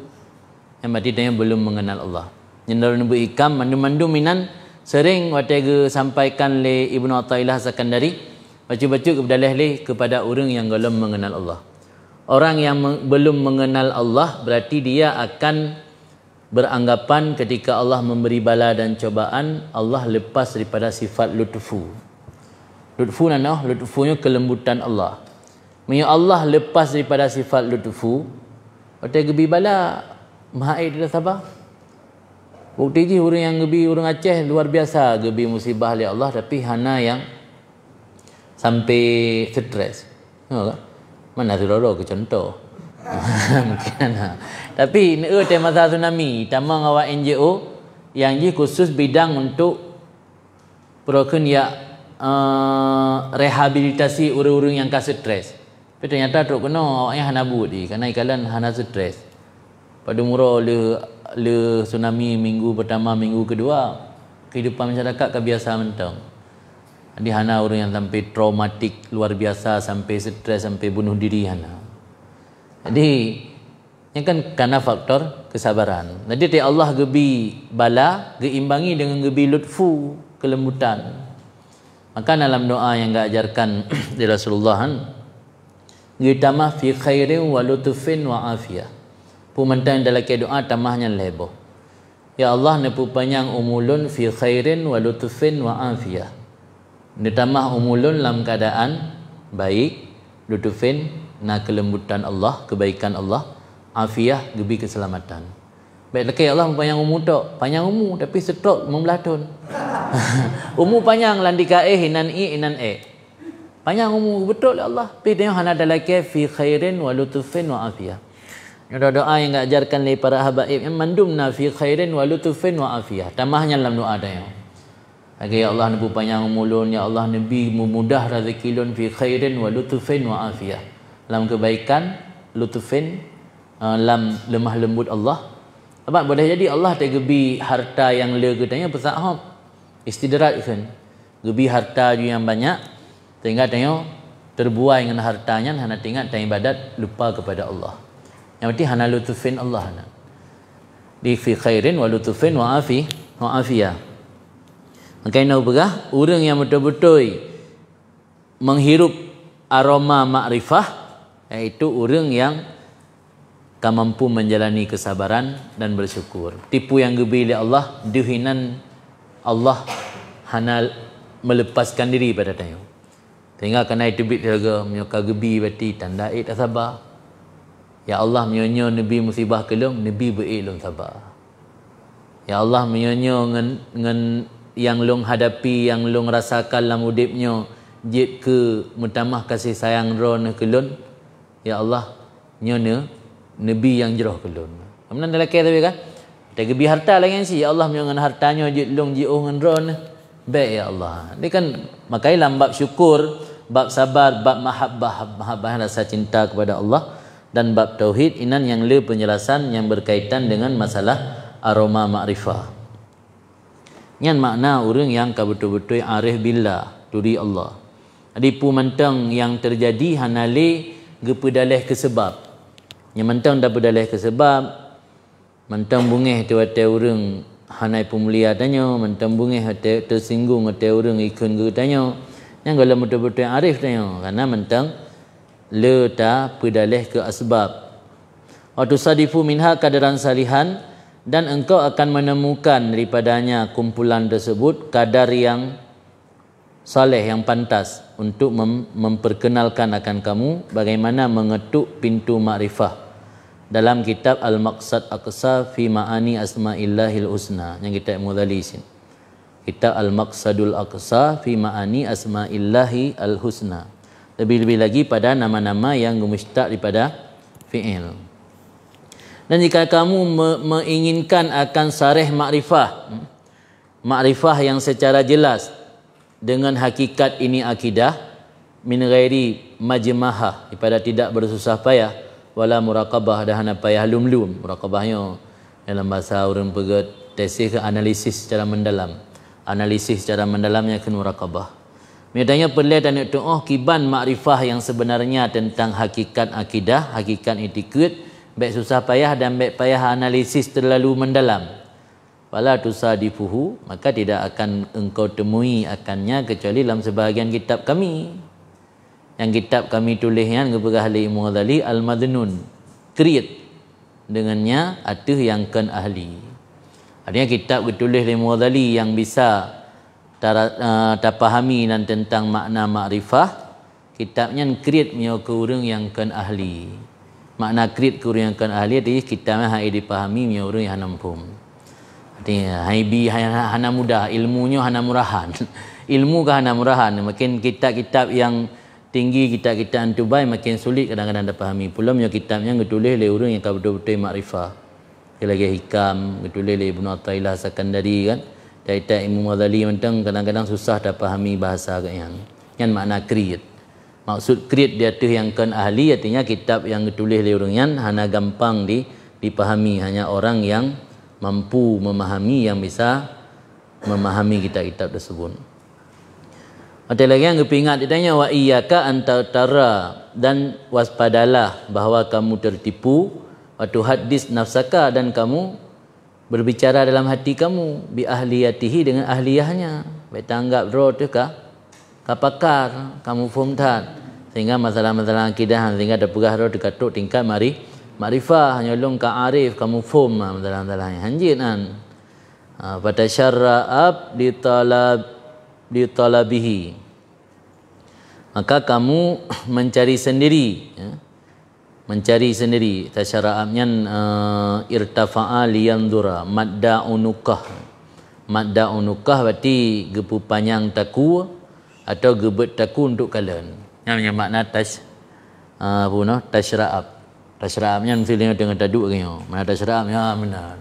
yang berarti dia belum mengenal Allah. Yang dalam ikam mandu-mandu minan sering watega sampaikan le Ibnu Athaillah Sakandari baca-baca kepada orang yang belum mengenal Allah. Orang yang belum mengenal Allah berarti dia akan beranggapan ketika Allah memberi bala dan cobaan Allah lepas daripada sifat lutfu. Lutfu nana lutfunya kelembutan Allah. Maksudnya Allah lepas daripada sifat lutfu, waktu gebi bala mahai dia sabar. Bukti je orang yang gebi orang Aceh luar biasa gebi musibah oleh Allah tapi hana yang sampai stres. Mana saudara ke contoh. Mungkin tapi ni masa tsunami tamang awak NGO yang je khusus bidang untuk program ya rehabilitasi orang-orang yang kasih stres. Tapi ternyata teruk kena awaknya hana buat di kerana ikalan hana stres. Pada murah le tsunami minggu pertama minggu kedua kehidupan masyarakat kebiasaan mentang. Di hana orang yang sampai traumatik luar biasa sampai stres sampai bunuh diri hana. Jadi ini kan karena faktor kesabaran. Jadi Allah gebi bala geimbangi dengan gebi lutfu kelembutan. Maka dalam doa yang diajarkan di Rasulullah gitama fi khairin wa lutfin wa afiyah. Pemantang dalam doa tamahnya lebo. Ya Allah nepu panjang umulun fi khairin wa lutfin wa afiyah. Ditambah umulun dalam keadaan baik, lutfin na kelembutan Allah, kebaikan Allah, afiyah gebi keselamatan. Baik lekay Allah panjang umur tok, panjang umur tapi stroke membelah tahun. Umur panjang landika hinan inan panjang umur betul Allah. Pi tengok hana dalake fi khairin wa lutfin wa afiyah. Doa yang enggak ajarkan oleh para habaib yang mandumna fi khairin wa lutfin wa afiyah. Tambahnya dalam doa tengok. Lagi ya Allah nebu panjang umulun, ya Allah nabi memudah rezekilun fi khairin wa lutfin wa afiyah. Dalam kebaikan, lutfin, dalam lemah lembut Allah. Sebab boleh jadi Allah tak gebi harta yang le katanya pesak hop. Istidrat kan. Gebi harta yang banyak sehingga tengok terbuai dengan hartanya hana tinggal tak ibadat lupa kepada Allah. Yang penting hana lutufin Allah hana. Di fi khairin wa lutufin wa afiyah. Maka ini berah orang yang betul-betul menghirup aroma makrifah, iaitu orang yang mampu menjalani kesabaran dan bersyukur. Tipu yang gebi oleh Allah, dihinan Allah hana melepaskan diri pada tayo. Sehingga kena itu bit harga menyoka gebi berarti tanda tak sabar. Ya Allah menyonyo Nabi musibah kelong, Nabi berilung sabar. Ya Allah menyonyo ngan yang long hadapi, yang long rasakan dalam hidupnya, jid ke mutamah kasih sayang ron kelon. Ya Allah nyonya Nabi yang jerah kelon. Kemudian dalam kata tapi kan, tak gebi harta lagi si ya Allah menyongan hartanya jid long jid ngan ron. Baik ya Allah. Ini kan makai dalam bab syukur, bab sabar, bab mahabbah rasa cinta kepada Allah, dan bab tauhid inan yang le penjelasan yang berkaitan dengan masalah aroma makrifah. Yang makna orang yang betul-betul arif billah, turi Allah. Adipu mentang yang terjadi hanale gepedaleh ke sebab. Yang mentang dah pedaleh ke sebab, mentang bungeh tu hati orang hanai pemulia tanya, mentang bungeh hati tersinggung hati orang ikun ke tanya. Yang kalau betul-betul arif tanya, karena mentang le ta pedaleh ke asbab. Wa tusadifu minha kadaran salihan, dan engkau akan menemukan daripadanya kumpulan tersebut kadar yang saleh, yang pantas untuk memperkenalkan akan kamu bagaimana mengetuk pintu makrifah dalam kitab Al-Maqsad Aqsa fi Ma'ani Asma'illahil Husna yang kita mudhali sini. Kitab Al-Maqsadul Aqsa fi Ma'ani Asma'illahi Al-Husna. Lebih-lebih lagi pada nama-nama yang mustaq daripada fi'il. Dan jika kamu menginginkan akan sarih makrifah, makrifah yang secara jelas dengan hakikat ini akidah, min ghairi majmahah, daripada tidak bersusah payah, wala muraqabah dah hana payah lum-lum. Muraqabahnya dalam bahasa orang pegat tesis ke analisis secara mendalam. Analisis secara mendalamnya ke muraqabah. Misalnya perlu dan itu kiban makrifah yang sebenarnya tentang hakikat akidah, hakikat etikad, baik susah payah dan baik payah analisis terlalu mendalam. Wala tusadifuhu, maka tidak akan engkau temui akannya kecuali dalam sebahagian kitab kami. Yang kitab kami tulisnya kepada ahli Imam Ghazali Al-Madnun, create dengannya atuh yang kan ahli. Artinya kitab ditulis oleh Imam Ghazali yang bisa terpahami dan tentang makna makrifah, kitabnya create punya ke orang yang kan ahli. Makna create ke orang yang kan ahli adalah kitabnya hai dipahami punya orang yang hanam-pum. Artinya haibi hana mudah, ilmunya hana murahan. Ilmu ke hana murahan. Makin kitab-kitab yang tinggi, kitab-kitab antubai makin sulit kadang-kadang dipahami. Pula punya kitabnya ditulis oleh orang yang betul-betul makrifah. Lagi hikam, ditulis oleh Ibnu Athaillah Sakandari kan. Kitab Imam Ghazali mentang kadang-kadang susah dipahami bahasa yang makna create. Maksud create dia tu yang kan ahli, artinya kitab yang ditulis oleh orang yang hana gampang dipahami, hanya orang yang mampu memahami yang bisa memahami kitab-kitab tersebut. Ada lagi yang kepingat ditanya wa iyyaka antara, dan waspadalah bahawa kamu tertipu, wa tuhaddis nafsaka, dan kamu berbicara dalam hati kamu bi ahliyatihi, dengan ahliyahnya. Baik tanggap roh tu kapakar kamu faham sehingga masalah-masalah akidah sehingga ada pegah roh dekatuk tingkat makrifah, hanya long ka arif kamu faham masalah-masalahnya hanjit kan. Fatasyarra'ab ditalabihi, maka kamu mencari sendiri, ya. Mencari sendiri. Tasyara'abnya irtafa'a liyandura, madda unukah. Madda unukah berarti gepu panjang taku atau gebet taku untuk kalian. Yang makna tasyra'ab. Tasyra'abnya filenya dengan taduk kayaknya. Mana tasyra'abnya benar.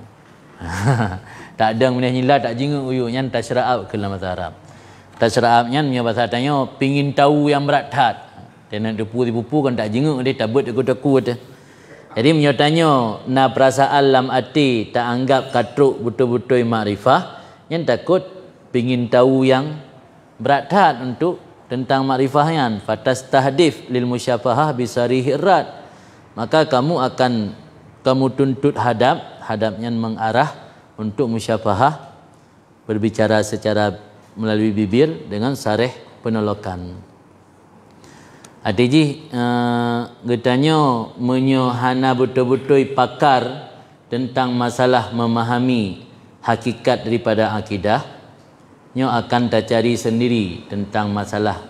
Tak ada meneh nyila tak jenguk uyuknya tasyra'ab ke dalam bahasa Arab. Tasyra'abnya punya bahasa tanya pingin tahu yang berat hat. Dia nak depu-depu kan tak jenguk dia tabut aku dia. Jadi menyatanya na perasaan lam ati tak anggap katruk betul-betul makrifah, yang takut pingin tahu yang berat hat untuk tentang makrifahnya. Fatastahdif lil musyafahah bisarihi rad, maka kamu tuntut hadapnya mengarah untuk musyafahah, berbicara secara melalui bibir dengan sareh penolokan. Adiji getanya menyohana betul-betul pakar tentang masalah memahami hakikat daripada akidah, nyo akan tercari sendiri tentang masalah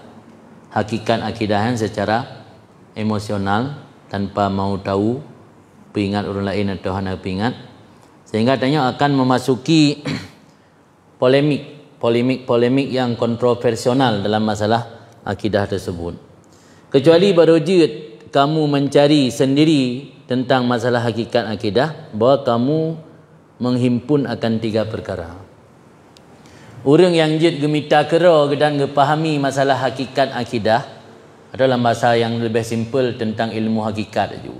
hakikat akidahnya secara emosional tanpa mau tahu peringat orang lain atau hana peringat, sehingga tanya akan memasuki polemik yang kontroversial dalam masalah akidah tersebut. Kecuali baru kamu mencari sendiri tentang masalah hakikat akidah, bahawa kamu menghimpun akan 3 perkara. Orang yang gemita kera dan pahami masalah hakikat akidah adalah bahasa yang lebih simple tentang ilmu hakikat saja.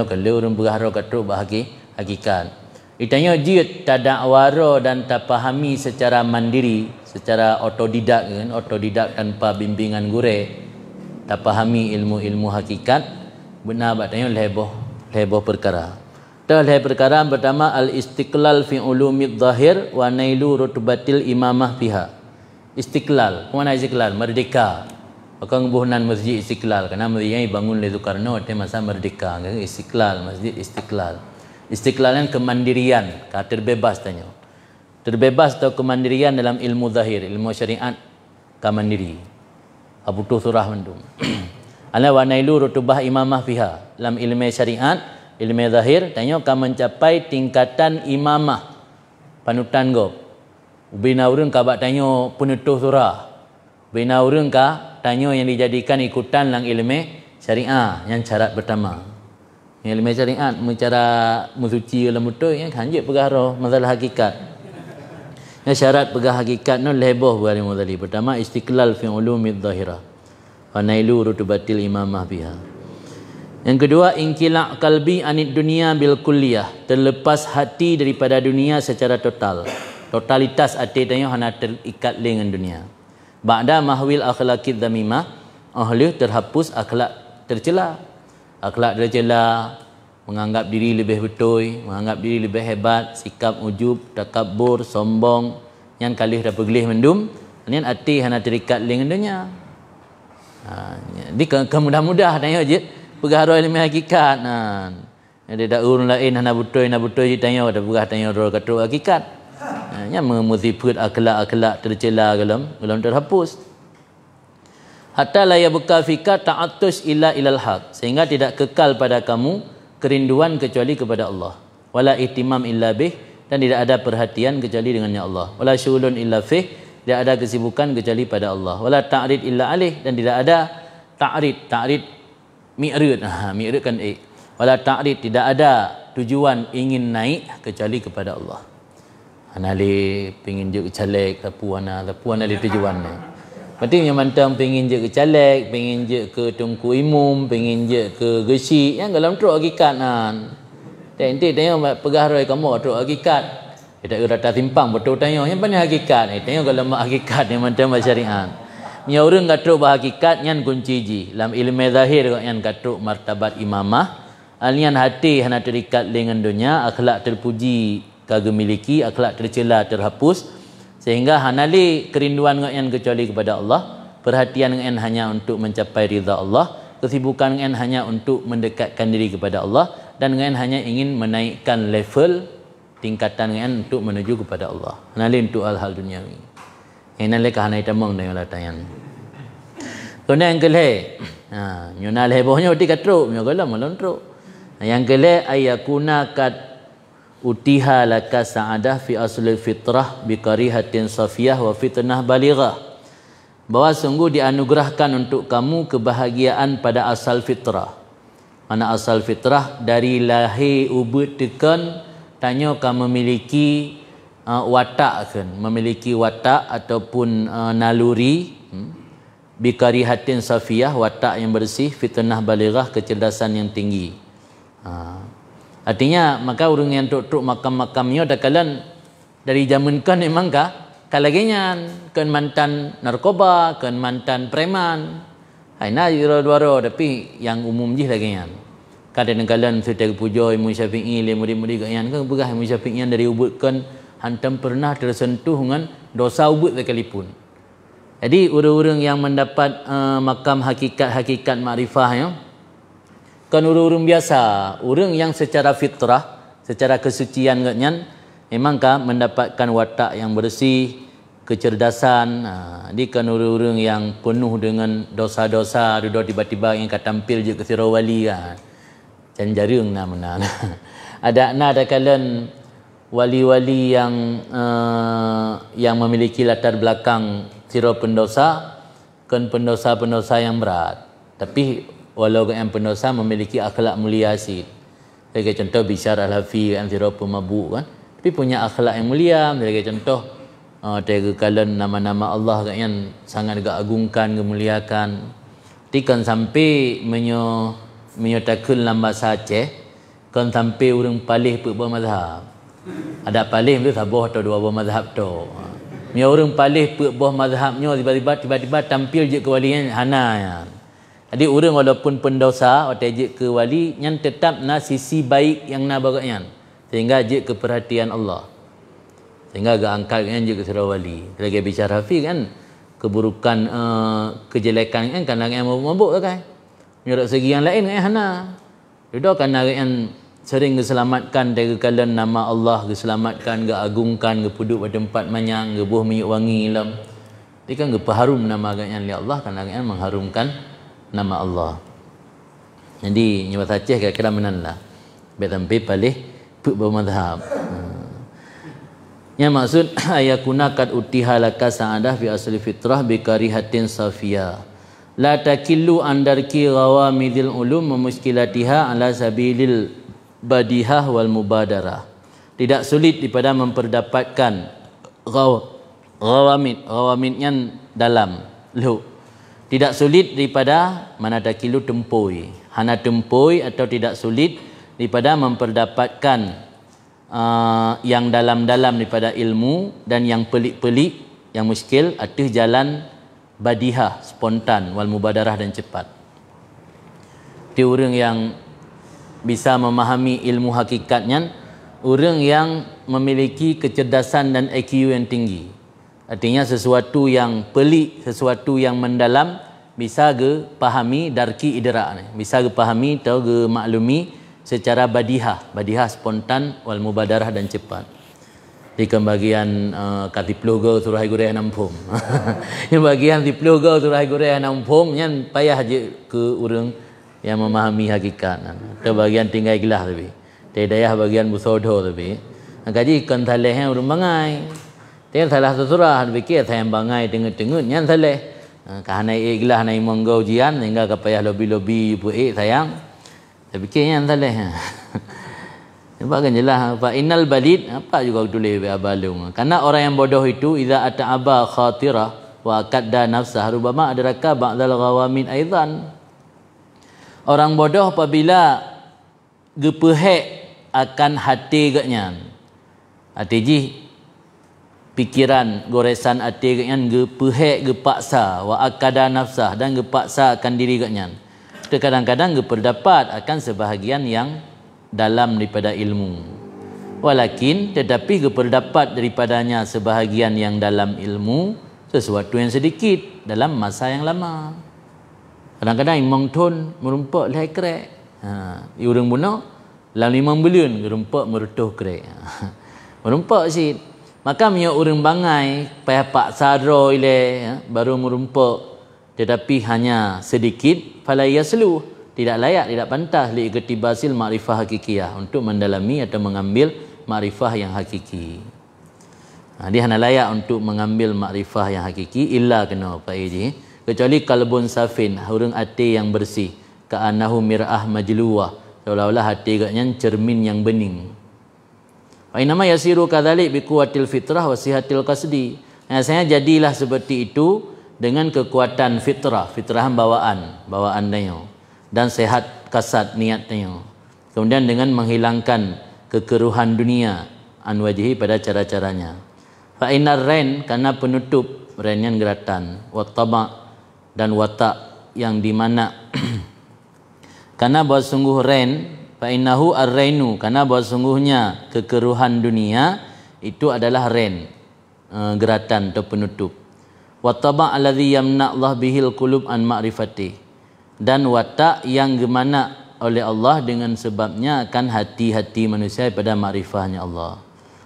Kalau orang berharap katruk hakikat, itanya jid tak dakwara dan tak pahami secara mandiri, secara otodidak tanpa bimbingan guru, tak pahami ilmu hakikat, benar batanya leboh perkara. Leboh perkara pertama al-istiqlal fi ulumid zahir wa nailu rutubatil imamah fiha. Istiqlal, mana istiqlal? Merdeka. Akan buhunan masjid Istiqlal, karena masjidnya bangun oleh Soekarno pada masa merdeka. Istiqlal, masjid Istiqlal. Istiqlal yang kemandirian, terbebas tanya. Terbebas atau kemandirian dalam ilmu zahir, ilmu syariat, kemandiri. Abutuh surah mendung. Ala wa nailu rutubah imamah fiha. Dalam ilmu syariat, ilmu zahir, tanya akan mencapai tingkatan imamah. Panutan go. Bina urang kabak tanya penutuh surah. Bina urang ka tanya yang dijadikan ikutan dalam ilmu syariat, yang syarat pertama. Ilmu syariat mencara mensuci dalam betul yang hanjit perkara masalah hakikat. Yang syarat pegah hakikat no leboh buat ilmu tadi. Pertama istiqlal fi ulumid zahirah wa nailu rutubatil imamah biha. Yang kedua inqila' qalbi anid dunia bil kulliyah, terlepas hati daripada dunia secara total. Totalitas hati tanya hana terikat dengan dunia. Ba'da mahwil akhlaqid dzamimah, ahli terhapus akhlak tercela. Akhlak tercela, menganggap diri lebih betul, menganggap diri lebih hebat, sikap ujub, takabur, sombong, yang kalih dah pergelih mendum, yang hati hana terikat dengan dunia. Jadi kemudah-mudah tanya je perkara ilmu hakikat. Dia dak urun lain hana betul je tanya dah berah tanya roh kata hakikat. Yang memutiput akhlak-akhlak tercela dalam terhapus. Hatta la yabqa fika ta'attus illa ilal haq, sehingga tidak kekal pada kamu kerinduan kecuali kepada Allah. Wala ihtimam illa bih, dan tidak ada perhatian kecuali dengannya Allah. Wala syughulun illa fih, tidak ada kesibukan kecuali pada Allah. Wala ta'rid illa alih, dan tidak ada ta'rid mi'rid. Mi'rid kan wala ta'rid, tidak ada tujuan ingin naik kecuali kepada Allah. Anali pengin je caleg tapuan ali tujuan ni. Berarti yang mantang pengin je ke caleg, pengin je ke tungku imum, pengin je ke gesi, yang dalam truk hakikat nan. Nanti tanya pegah roi kamu truk hakikat. Kita rata timpang betul tanya yang mana hakikat ni. Tanya kalau hakikat yang mantang syariat. Nya orang katruk hakikat yang kunci ji. Dalam ilmu zahir yang katruk martabat imamah, alian hati hana terikat dengan dunia, akhlak terpuji kagem miliki, akhlak tercela terhapus. Sehingga hanali kerinduan yang kecuali kepada Allah, perhatian yang hanya untuk mencapai ridha Allah, kesibukan yang hanya untuk mendekatkan diri kepada Allah, dan yang hanya ingin menaikkan level tingkatan kan untuk menuju kepada Allah. Nalin untuk hal-hal duniawi. Yang nalin kahana itamang dengan latayan. Kemudian yang kelih, nyunal hebohnya uti katruk, nyogalah melontruk. Yang kelih ayakuna kat utiha laka sa'adah fi aslil fitrah bi karihatin safiyah wa fitnah balighah. Bahwa sungguh dianugerahkan untuk kamu kebahagiaan pada asal fitrah. Mana asal fitrah dari lahir ubud tekan tanya kamu memiliki watak kan, memiliki watak ataupun naluri bikarihatin safiyah, watak yang bersih, fitnah balighah, kecerdasan yang tinggi. Artinya maka orang yang tuk makam-makamnya dakalan dari zaman kan memang kalagenyan kan mantan narkoba, kan mantan preman. Haina dua-dua tapi yang umum je lagenyan. Kadang-kadang kita puja Imam Syafi'i le murid-murid gayan kan begah Imam Syafi'i dari ubud kan hantam pernah tersentuh dengan dosa ubud sekalipun. Jadi orang-orang yang mendapat makam hakikat makrifahnya kan orang-orang biasa, orang yang secara fitrah, secara kesucian ganyan memang mendapatkan watak yang bersih, kecerdasan. Jadi kan orang-orang yang penuh dengan dosa-dosa, duduk tiba-tiba yang tampil je ke sirawali kan. Can jarang nama. Ada kalian wali-wali yang memiliki latar belakang sira pendosa, kan pendosa-pendosa yang berat. Tapi walau yang pendosa memiliki akhlak mulia sikit. Sebagai contoh Bishar Al-Hafi kan sira pemabuk kan, tapi punya akhlak yang mulia. Sebagai contoh tega kalian nama-nama Allah kan sangat agungkan, memuliakan. Tikan sampai menyatakan dalam bahasa Aceh kan sampai orang palih beberapa mazhab. Ada palih tu sabah atau dua buah mazhab tu. Dia orang palih buah mazhabnya tiba-tiba tampil je ke wali hana ya. Jadi orang walaupun pendosa atau je ke wali yang tetap na sisi baik yang na bagaknya. Sehingga je ke perhatian Allah. Sehingga agak angkat kan je ke surah wali. Lagi bicara Hafiz kan keburukan kejelekan kan kadang yang mabuk kan. Menurut segi yang lain kan hana. Itu kan yang sering diselamatkan dari kalian nama Allah, diselamatkan, agungkan, puduk pada tempat manyang, buah minyak wangi lam. Dia kan harum nama agaknya Allah kan agaknya mengharumkan nama Allah. Jadi nyawa Aceh kira-kira menanlah. Biar sampai palih bermadhab. Yang maksud ayakuna kad utiha laka sa'adah fi asli fitrah bi karihatin safiyah. La takillu andarki ghawamidil ulum wa muskilatiha ala sabilil badihah wal mubadarah. Tidak sulit daripada memperdapatkan ghawamid yang dalam lu. Tidak sulit daripada mana dakilu tempoi. Hana tempoi atau tidak sulit daripada memperdapatkan yang dalam-dalam daripada ilmu dan yang pelik-pelik, yang muskil atas jalan badihah, spontan, wal mubadarah dan cepat. Dia orang yang bisa memahami ilmu hakikatnya, orang yang memiliki kecerdasan dan IQ yang tinggi. Artinya sesuatu yang pelik, sesuatu yang mendalam bisa ge pahami darki idrak, bisa ge pahami atau ge maklumi secara badihah spontan, wal mubadarah dan cepat. Di bagian katipluh ge surah gureh nampum. Yang bagian tipluh ge surah gureh nampum yang payah je ke orang yang memahami hakikat. Itu bagian tinggal gelah tapi. Daya bagian busodo tapi. Kaji kan thaleh yang urang bangai. Dia salah surah fikir saya bangai dengut-dengut nyan thaleh. Kahana gelah nai monggau jian hingga ka payah lobi-lobi pu sayang. Saya fikir nyan thaleh. Nampak kan jelas fa innal balid apa juga tulis be abalung. Karena orang yang bodoh itu idza ata'aba khatirah wa kadda nafsah rubama adraka ba'dal ghawamin aidan. Orang bodoh apabila gepehek akan hati gaknya. Hati ji pikiran goresan hati gaknya gepehek gepaksa wa akada nafsah dan gepaksa akan diri gaknya. Kadang-kadang geperdapat akan sebahagian yang dalam daripada ilmu. Walakin tetapi geperdapat daripadanya sebahagian yang dalam ilmu sesuatu yang sedikit dalam masa yang lama. Kadang-kadang imang tun merumpak leh krek. Orang bunuh dalam 5 bulan merumpak merutuh krek. Merumpak sid. Maka mio urang bangai payah pak sadro ile ya, baru merumpak tetapi hanya sedikit fala yaslu, tidak layak, tidak pantas li iktibasil ma'rifah hakikiyah, untuk mendalami atau mengambil ma'rifah yang hakiki. Dia hanya layak untuk mengambil makrifah yang hakiki illa kena Pak Eji, kecuali kalbun safin, hurung hati yang bersih, ka'annahu mir'ah majluwah, seolah-olah hati agaknya cermin yang bening. Wa inama yasiru kadzalik biquwatil fitrah wa sihatil qasdi. Saya jadilah seperti itu dengan kekuatan fitrah, fitrahan bawaan dia, dan sehat kasat niatnya. Kemudian dengan menghilangkan kekeruhan dunia an wajhi pada cara-caranya. Fa innar rain, karena penutup rain yang geratan, wa taba dan watak yang di mana karena bahwa sungguh rain, fa innahu ar-rainu, karena bahwa sungguhnya kekeruhan dunia itu adalah rain, geratan atau penutup. Wa taba alladhi yamna Allah bihil qulub an ma'rifati, dan watak yang gemana oleh Allah dengan sebabnya akan hati-hati manusia pada makrifahnya Allah.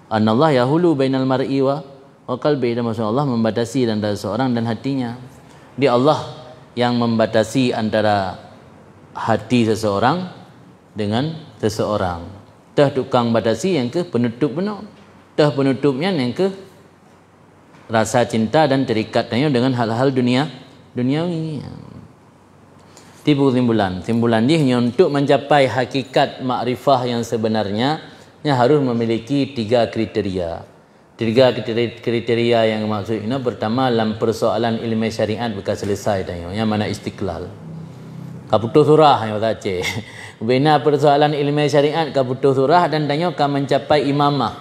Anallah yahulu bainal mar'i wa qalbi, dan maksud Allah membatasi antara seorang dan hatinya. Dia Allah yang membatasi antara hati seseorang dengan seseorang. Tah tukang batasi yang ke penutup benar. Tah penutupnya yang ke rasa cinta dan terikatnya dengan hal-hal duniawi. Timbulan dia hanya untuk mencapai hakikat makrifah yang sebenarnya harus memiliki 3 kriteria. 3 kriteria yang maksud ini, pertama dalam persoalan ilmu syariat bekas selesai tanya, yang mana istiqlal. Kaputuh surah yang baca. Bina persoalan ilmu syariat kaputuh surah dan tanya akan mencapai imamah.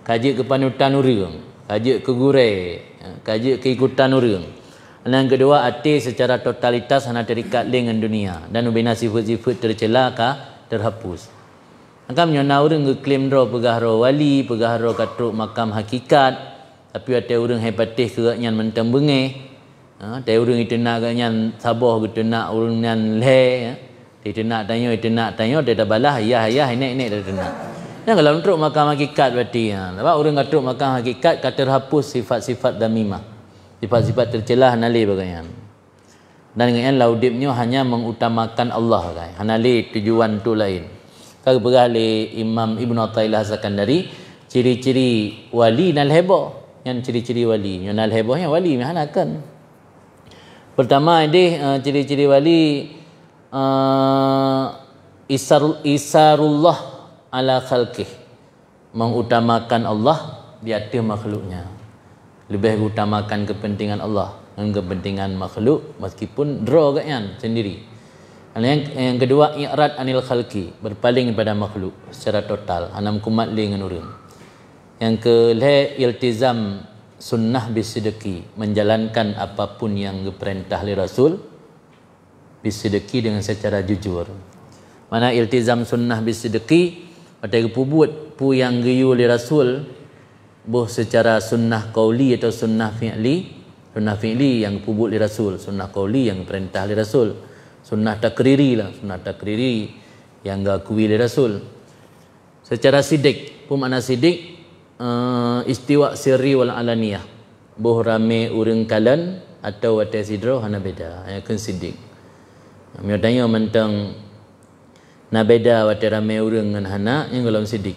Kaji kepanutan urang, kaji ke gure, kaji keikutan urang. Dan yang kedua, hati secara totalitas hanya terikat dengan dunia dan bina sifat-sifat tercela terhapus. Maka menyona orang ngeklaim ro pegah ro wali, pegah ro katruk makam hakikat, tapi ada orang hepatih keraknya mentang bengeh. Ada orang itu nak agaknya sabar gitu, nak orang yang leh. Dia nak tanya, dia dah balah, ya ini dia nak. Yang kalau untuk makam hakikat berarti, sebab orang katruk makam hakikat kata terhapus sifat-sifat damimah, sifat-sifat tercelah nali bagaian. Dan dengan laudibnya hanya mengutamakan Allah kan. Hanali tujuan tu lain. Kalau beralih Imam Ibn Athaillah Sakandari, ciri-ciri wali nal heboh, yang ciri-ciri wali, yang nal heboh yang wali mahanakan. Pertama ini ciri-ciri wali isarullah ala khalqih, mengutamakan Allah di atas makhluknya. Lebih utamakan kepentingan Allah dan kepentingan makhluk meskipun draw agaknya sendiri. Yang kedua, i'rad anil khalqi, berpaling pada makhluk secara total, anam kumat dengan orang. Yang kelih, iltizam sunnah bisidqi, menjalankan apapun yang diperintah oleh Rasul bisidqi dengan secara jujur. Mana iltizam sunnah bisidqi, pada buat pu yang geyu oleh Rasul boh secara sunnah qauli atau sunnah fi'li. Sunnah fi'li yang pubut oleh Rasul, sunnah qauli yang perintah oleh Rasul, sunnah takriri lah, sunnah takriri yang diakui oleh Rasul. Secara sidik, pun makna sidik istiwa sirri wal alaniyah, boh rame urang kalan atau wate sidro hana beda, akan sidik. Kami tanya mentang na beda wate rame urang dengan hana yang dalam sidik.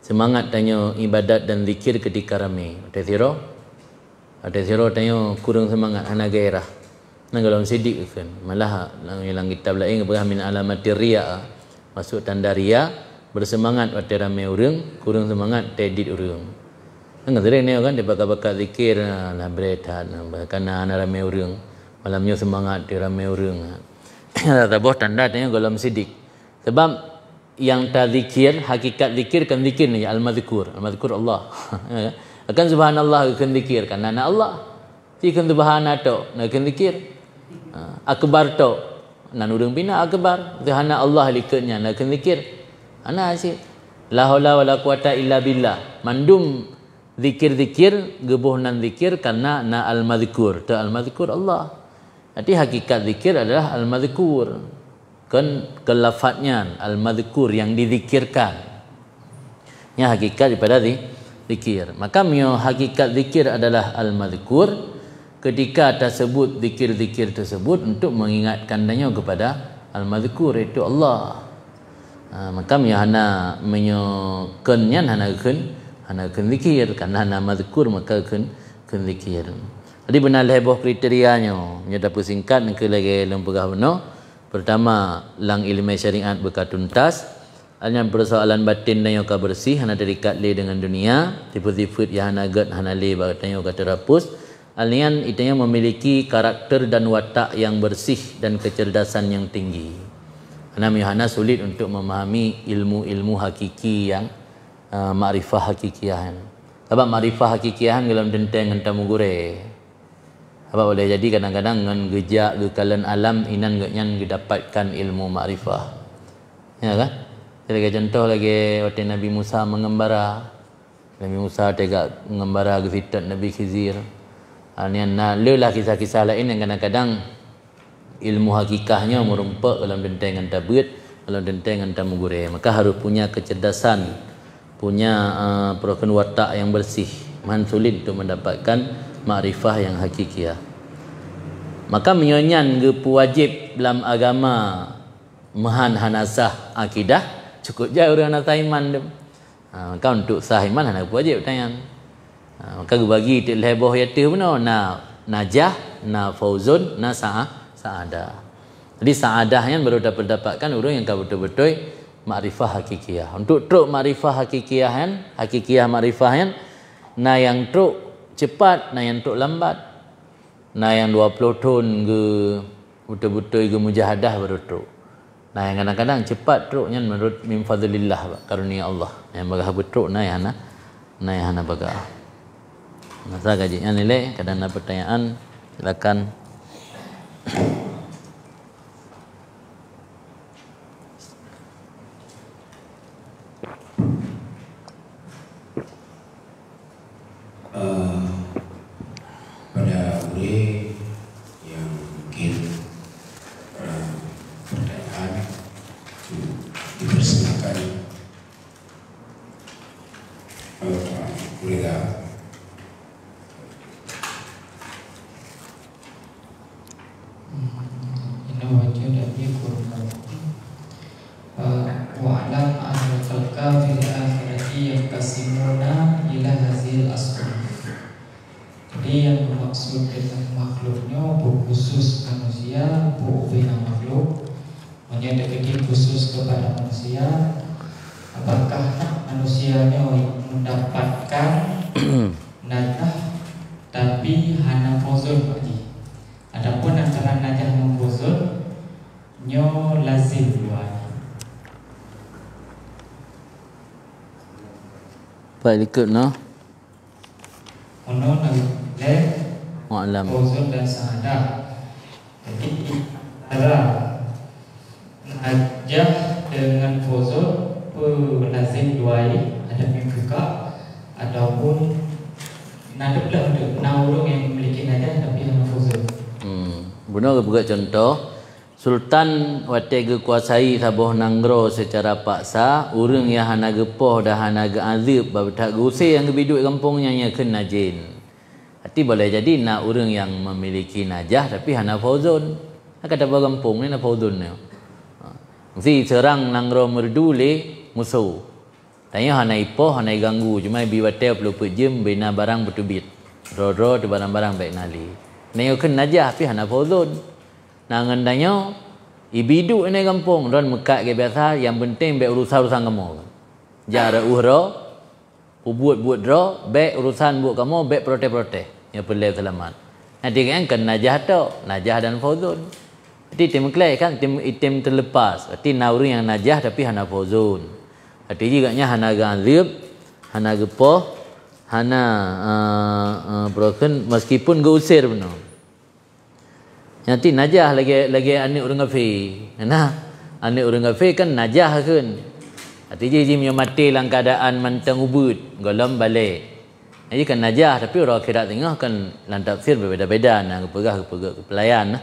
Semangat tanya ibadat dan zikir ketika rame, wate siro tanya kurang semangat hana gairah. Nang dalam sidik kan, malah dalam kitab lain berah min alamatir riya, masuk tanda riya, bersemangat waktu ramai orang, kurang semangat tedit orang. Nang sering ni kan dia bakal zikir lah berehat, karena ramai orang, malamnya semangat dia ramai orang. Tak boh tanda tanya dalam sidik. Sebab yang tak zikir, hakikat zikir kan zikir ni al-madhkur Allah. Akan subhanallah akan zikir kan anak Allah. Jika subhanallah tu nak zikir. Akbar tu nan urang bina akbar zahana Allah likatnya nak zikir ana asyik la haula wala quwata illa billah, mandum zikir-zikir gebuh nan zikir karena na al-madhkur ta al-madhkur Allah. Jadi hakikat zikir adalah al-madhkur, kan kelafaznya al-madhkur yang dizikirkan. Ya hakikat daripada zikir. Maka hakikat zikir adalah al-madhkur, ketika tersebut zikir-zikir tersebut untuk mengingatkannya kepada al-madhkur, iaitu Allah. Maka hana kenyan hana zikir, karena hana madhkur maka ken zikir. Jadi benar leboh kriterianya nya dapat singkat ke lagi lempegah benar. Pertama, lang ilmu syariat berkatuntas. Hanya persoalan batin dan yang bersih, hana terikat le dengan dunia. Sifat-sifat yang hana gad hana le batanya kata terhapus. Alian itanya memiliki karakter dan watak yang bersih dan kecerdasan yang tinggi. Hana sulit untuk memahami ilmu-ilmu hakiki yang makrifah hakikiah. Sebab makrifah hakikiah dalam tentang entamu gure. Apa boleh jadi kadang-kadang dengan gejak gekalan alam inan ngan didapatkan ilmu makrifah. Ya kan? Sebagai contoh lagi waktu Nabi Musa mengembara. Nabi Musa tegak mengembara ke fitat Nabi Khizir. Lelah kisah-kisah lain yang kadang-kadang ilmu hakikahnya merumpak dalam dentengan tabut, dalam dentengan tamu gure. Maka harus punya kecerdasan, punya perokan watak yang bersih. Man sulit untuk mendapatkan makrifah yang hakikiah. Maka menyanyan ke wajib dalam agama mahan hanasah akidah cukup jauh orang nak iman dem. Maka untuk sah iman hana wajib tanyan. Maka bagi tik leboh yaitu benar najah, na fauzun, na sa'adah. Jadi sa'adahnya baru dapat dapatkan orang yang betul-betul makrifah hakikiah. Untuk truk makrifah hakikiah makrifah na yang truk cepat, na yang tok lambat. Na yang 20 tahun ke betul-betul ke mujahadah baru truk. Nah yang kadang-kadang cepat truknya menurut min fadlillah karunia Allah. Yang bagah betruk na yang hana bagah. Masa gajinya nilai, kadang ada pertanyaan silakan. Pada ure yang mungkin pertanyaan dipersilakan Ure wa'lam anna khalqa fil akhirati yaqsimuna ila hazil asnaf. Jadi yang bermaksud dengan makhluknya khusus manusia, bina makhluk menyatakan khusus kepada manusia. Apakah manusianya mendapatkan najah tapi hana fuzul lagi. Adapun antara najah dan fuzul nyo lazim dua. Baik ikut no. Ono le Wa'lam. fuzul dan sa'adah. Jadi antara najah dengan fuzul lazim dua ada yang buka ataupun nada pula untuk orang yang memiliki najah tapi hana fuzul. Benar buat contoh Sultan wate kuasai sabuh nanggro secara paksa, urang yang hana gepoh dah hana geazib babak gusai yang gebiduk kampungnya nya kena jin. Hati boleh jadi nak urang yang memiliki najah tapi hana fauzun. Kata bawa kampung ni na fauzun ni. Mesti serang nanggro merdu le musuh. Tanya hana ipoh hana ganggu cuma bi wate perlu pejem bina barang betubit. Ro-ro tu barang-barang baik nali. Neo kena najah tapi hana fauzun. Nangan danyo ibidu ini kampung dan mekat ke biasa yang penting baik urusan kamu. Jara uhro buat ro baik urusan buat kamu baik prote yang perlu selamat. Nanti kan najah tu najah dan fauzun. Jadi tim kelai kan tim terlepas. Berarti nauri yang najah tapi hana fauzun. Berarti juga nya hana ganzib, hana gepoh, hana broken meskipun geusir benar. Nanti najah lagi anik orang kafir. Nah, anik orang kafir kan najah kan. Artinya dia punya mati dalam keadaan mantang ubud, golom balik. Jadi kan najah tapi orang akhirat tengah kan dalam tafsir berbeza-beza nah kepegah pelayan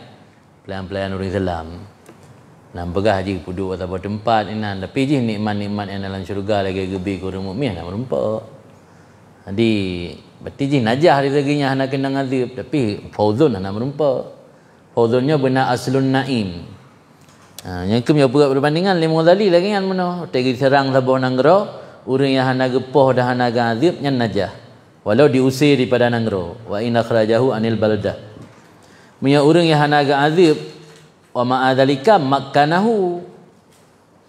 pelayan orang Islam. Nah pegah haji puduk atau tempat ini tapi je nikmat-nikmat yang dalam syurga lagi gebi ke orang mukmin nak merempak. Jadi berarti je najah dia laginya hana kena azab, tapi fauzun hana merumpa. Fauzunnya benar aslun naim. Yang punya buat perbandingan lima Ghazali lagi kan mana? Tegi serang sabuh nanggro, urang yang hana gepoh dah hana azab nya najah. Walau diusir daripada nanggro, wa in akhrajahu anil baldah. Punya urang yang hana azab wa ma'adzalika makkanahu.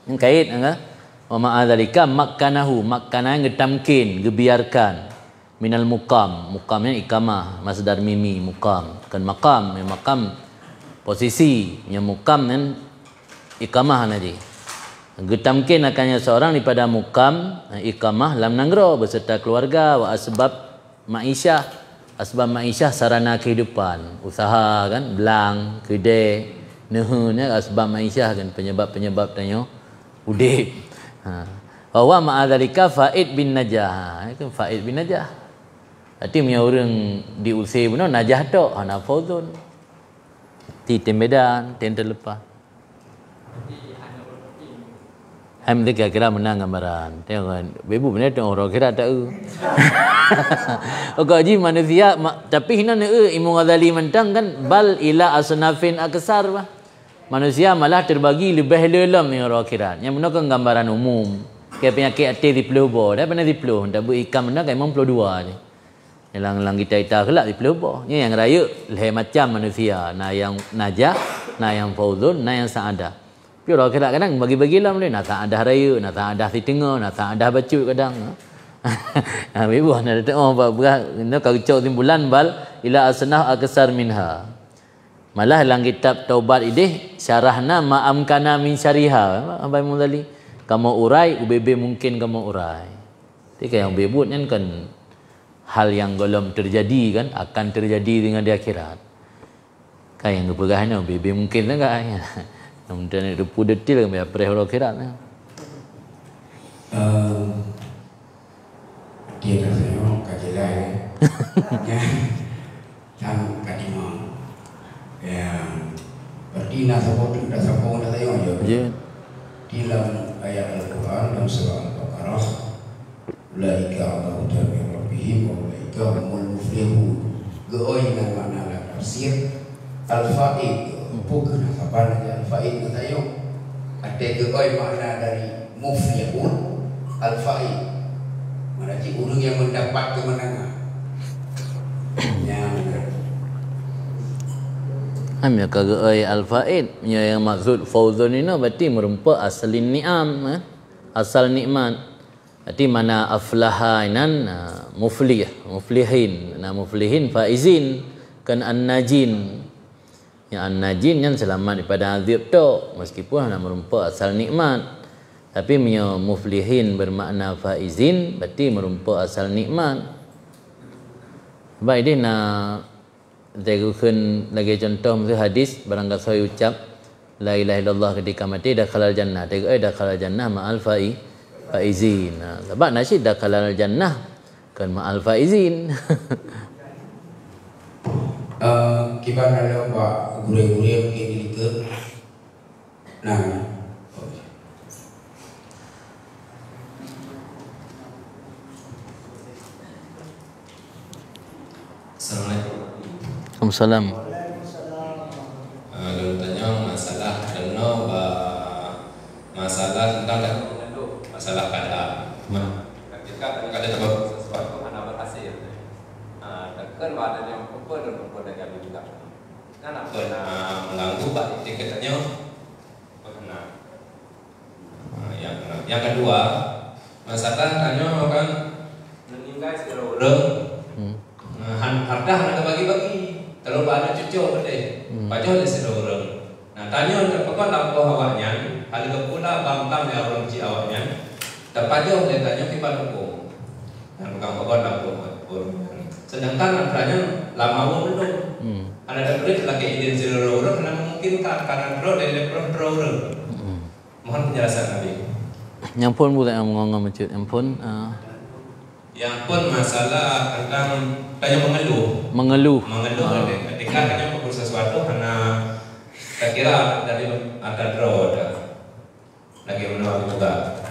Yang kait enggak? Wa ma'adzalika makkanahu, makkana ngetamkin, gebiarkan. Minal muqam, muqamnya ikamah, masdar mimi muqam. Kan maqam, maqam posisi, nya muqam kan ikamah tadi. Getamkin akannya seorang daripada muqam, ikamah lam nanggro beserta keluarga wa asbab ma'isyah. Asbab ma'isyah sarana kehidupan, usaha kan, belang, kedai, nehunya asbab ma'isyah kan, penyebab-penyebab tanya udip. Wa ma'adzalika faid bin najah. Itu faid bin najah. Berarti punya orang diusir pun najah tok, hana fauzun. Ti tembedan, ten terlepas. Ham dia kira menang gambaran. Tengok kan, bebu benar tengok orang kira tak Okey ji manusia tapi hina Imam Ghazali mentang kan bal ila asnafin aksar bah. Manusia malah terbagi lebih dalam yang orang kira. Yang benar kan gambaran umum. Kayak penyakit hati di pelubo, dah pernah di peluh, dah berikam benar kan memang peluh dua ni. Yang kita kelak di pelubo. Ni yang raya leh macam manusia. Nah yang najah, nah yang fauzun, nah yang saadah. Tapi orang kira kadang bagi-bagi lah boleh. Nak tak ada raya, nak tak ada si tengah, nak tak ada bacut kadang. Ibu nak tengok apa nak kau timbulan bal ila asnah aksar minha. Malah dalam kitab taubat ini syarahna ma'amkana min syariha. Apa yang tadi? Kamu urai, UBB mungkin kamu urai. Jadi yang bebut kan hal yang belum terjadi kan akan terjadi dengan di akhirat. Kan yang kepegahannya UBB mungkin lah kan. Kemudian itu detil kan biar perih akhirat. Dia rasanya kajilah yang kadima yang berdina sabotun dan sabong dan sayang je. Di dalam ayat Al-Quran dalam surah Al-Baqarah, ulaika ala hudan min rabbihim wa ulaika humul muflihun. Geoi dengan makna tafsir al-faid. Bukan apa aja al-faid sayang. Ada geoi makna dari muflihun al-faid. Mana cik orang yang mendapat kemenangan. Yang ya kagak al-faid yang maksud fauzun ini berarti merumpa asalin ni'am, asal nikmat. Berarti mana aflaha inan muflih, muflihin, muflihin faizin kan an-najin. Yang an-najin yang selamat daripada azab tu meskipun nak merumpa asal nikmat. Tapi punya muflihin bermakna faizin berarti merumpa asal nikmat. Baik dia nak teguhkan lagi contoh mesti hadis barangkali saya ucap la ilaha illallah ketika mati dakhalal jannah. Tengok dakhalal jannah ma'al faizin. Sebab nasyid dakhalal jannah kan ma'al faizin. Kibar ada Pak gure-gure mungkin dilike. Nah. Assalamualaikum. Waalaikumsalam. Kalau tanya masalah masalah tentang masalah keadaan. Ketika ada sesuatu hanya berhasil. Tekan ada yang apa dan apa dengan juga. Kan apa mengganggu pak tiketnya. Yang kedua masalah tanya kan meninggal seorang harta nak bagi-bagi kalau ada cucu deh pajak le sedorong nah tanya apakah laku awaknya hal ke pula bangkang ya orang ci awaknya tak pajak le tanya ki paluko dan bukan pokok laku sedangkan tanya lama belum ada duit lagi izin sedorong karena mungkin karena bro dan bro mohon penjelasan Nabi Yang pun bukan yang mengongong masjid yang pun yang pun masalah tentang tanya mengeluh ketika tanya pukul sesuatu karena saya kira dari ada draw lagi menolak juga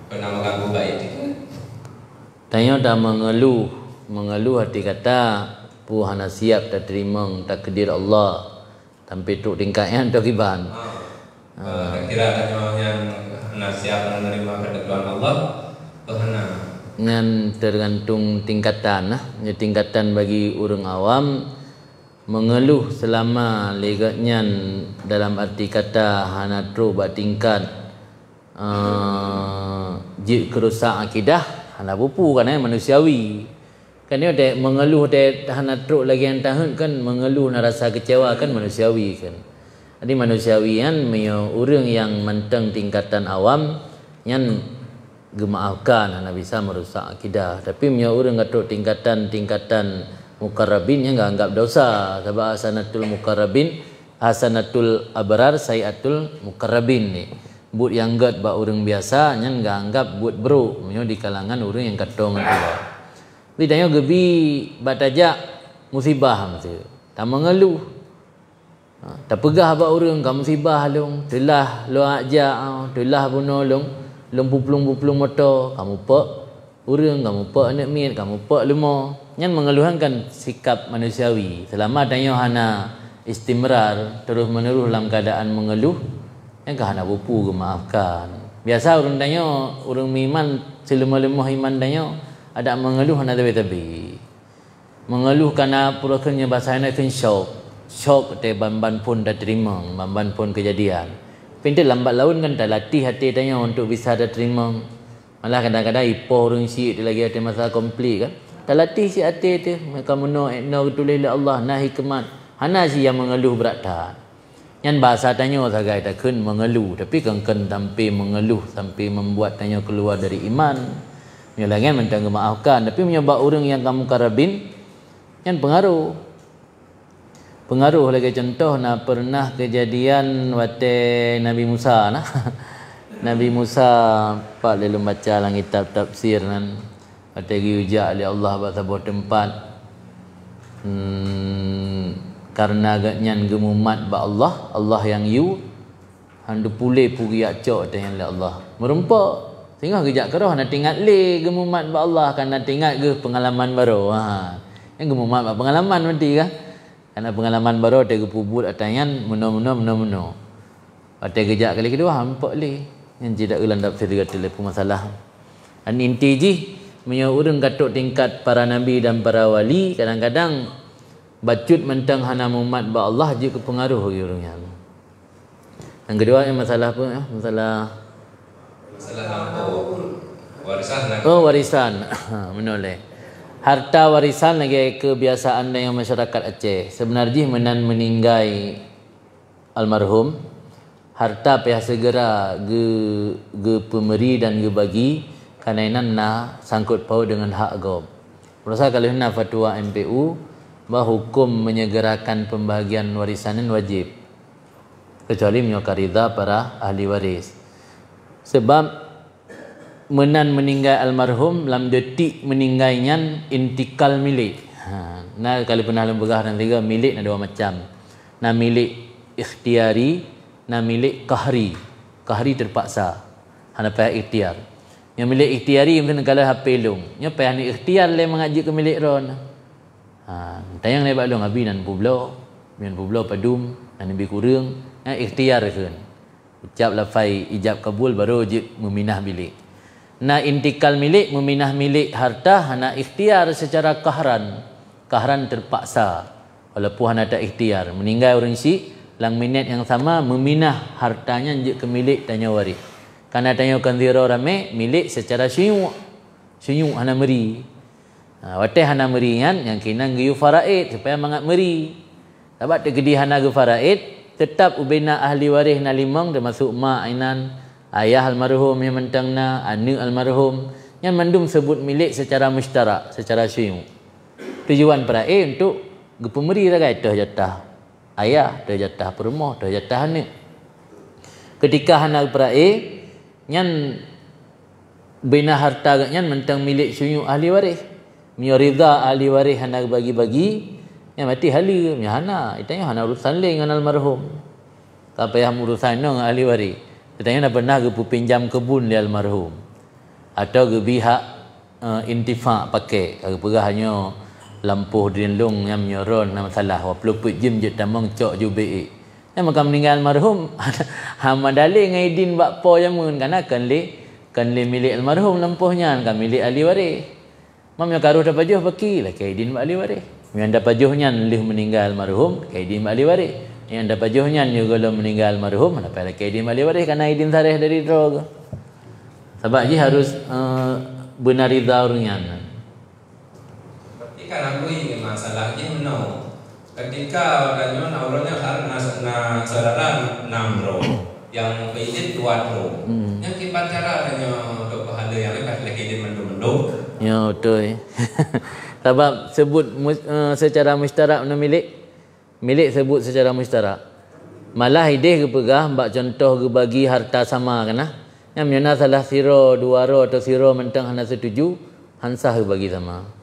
pernah mengganggu baik Tanya dah mengeluh hati kata pu hana siap dah terima takdir Allah sampai tu tingkatnya tu kiban. Kira tanya yang hana siap menerima ketentuan Allah hana ngan tergantung tingkatan tingkatan bagi orang awam mengeluh selama legatnya dalam arti kata hana tru ba tingkat kerusak akidah hana pupu kan manusiawi kan dia dek mengeluh dek hana tru lagi yang tahun kan mengeluh nak rasa kecewa kan manusiawi kan. Jadi manusiawi kan orang yang menteng tingkatan awam yang gemaafkan hana bisa merusak akidah, tapi orang gatuk tingkatan mukarrabin yang enggak anggap dosa sebab hasanatul mukarrabin hasanatul abrar sayatul mukarrabin ni buat yang gat ba orang biasa yang enggak anggap buat bro di kalangan orang yang katong tu. Jadi tanya gebi batajak musibah mesti tak mengeluh tak pegah ba orang ka musibah long telah lo aja telah bunolong lumpuplung motor kamu pak urang kamu pak anak mit kamu pak lemah yang mengeluhkan sikap manusiawi selama tanya hana istimrar terus menerus dalam keadaan mengeluh yang hana bupu maafkan. Biasa orang tanya orang iman selemah-lemah iman tanya ada mengeluh hana tabi-tabi mengeluh karena purakannya bahasa hana kan syok te ban pun dah terima ban pun kejadian. Pintu lambat laun kan dah latih hati tanya untuk bisa dah terima. Malah kadang-kadang ipoh orang syik dia lagi ada masalah komplik kan. Dah latih si hati tu. Mereka menolak tulis Allah nah hikmat. Hana si yang mengeluh berat dah. Yang bahasa tanya sagai tak kun mengeluh. Tapi kan sampai mengeluh sampai membuat tanya keluar dari iman. Menyalangan mentang maafkan. Tapi menyebab orang yang kamu karabin yang pengaruh lagi contoh pernah kejadian waktu Nabi Musa Nabi Musa pak lalu baca dalam kitab tafsir nan waktu diuji oleh Allah pada sebuah tempat karena agaknya gemumat ba Allah yang handu pulih pugi acok dengan Allah merempak sehingga kejak kerah nak tinggal le gemumat ba Allah karena tinggal ke pengalaman baru yang gemumat ba pengalaman nanti kan. Karena pengalaman baru ada pubut atangan meno. Ada kejap kali kedua hampak le. Yang tidak ulang dapat cerita telefon masalah. Dan inti ji orang katuk tingkat para nabi dan para wali kadang-kadang bacut mentang hana mumat ba Allah je kepengaruh bagi orang yang. Yang kedua yang masalah apa masalah warisan. Oh warisan. Menoleh. Harta warisan lagi kebiasaan yang masyarakat Aceh. Sebenarnya meninggai almarhum harta pihak segera ge pemeri dan ge bagi karena na sangkut paut dengan hak gob. Merasa kalau na fatwa MPU bahawa hukum menyegerakan pembahagian warisan wajib kecuali menyokar ridha para ahli waris. Sebab meninggal almarhum dalam detik meninggalnya intikal milik. Nah kalau pernah lembagah dan tiga milik ada dua macam. Nah milik ikhtiari, nah milik kahri. Kahri terpaksa. Hana payah ikhtiar. Yang milik ikhtiari mungkin kalau HP long. Nya payah ni ikhtiar le mengaji ke milik ron. Tayang le baklong abi nan publo, mian publo padum, nan lebih kurang, ikhtiar kan. Ucap lafai ijab kabul baru je meminah milik. Na intikal milik meminah milik harta hana ikhtiar secara kahran terpaksa walaupun hana tak ikhtiar meninggal orang si lang minit yang sama meminah hartanya je ke milik tanya waris karena tanya kandira rame milik secara syu'u hana meri watai hana meri yang kena giyu faraid supaya mangat meri sebab tegedi hana ge faraid tetap ubena ahli waris na limang termasuk mak ainan ayah almarhum yang mentangna, anak almarhum yang mandum sebut milik secara musyarak, secara syu'u. Tujuan peraih untuk gepemeri ragai dah jatah ayah, dah jatah perumah, dah jatah anak. Ketika anak peraih yang bina harta yang mentang milik syu'u ahli waris. Mio ridha ahli waris anak bagi-bagi yang mati hali nya hana, itanya hana urusan lain dengan almarhum. Tak payah urusan dengan ahli waris. Katanya nak pernah ke pinjam kebun di almarhum atau ke pihak intifa pakai perah hanya lampuh dinlung yang menyoron nama salah wa peluput jim je tamang cok jubi yang maka meninggal almarhum hamadali ngaidin bak po jamun kana kan li milik almarhum lampuhnya kan milik ahli waris mam yang karuh dapat juh baki lah kaidin bak ahli waris yang dapat juhnya lih meninggal almarhum kaidin bak ahli waris yang dapat juhnya juga lo meninggal almarhum dapat kaidin bak ahli waris kana idin tarikh dari drog sebab je harus benar ridha orangnya. Kan aku ingin masalahnya menau ketika orangnya naurnya karena saudara namro yang beizin dua tro yang kibat cara orangnya untuk pahala yang lepas lagi dia mendung ya betul sebab sebut secara mustarak milik sebut secara mustarak malah ideh ke pegah mbak contoh ke bagi harta sama kena yang menyana salah siro dua ro atau siro mentang hana setuju hansah ke bagi sama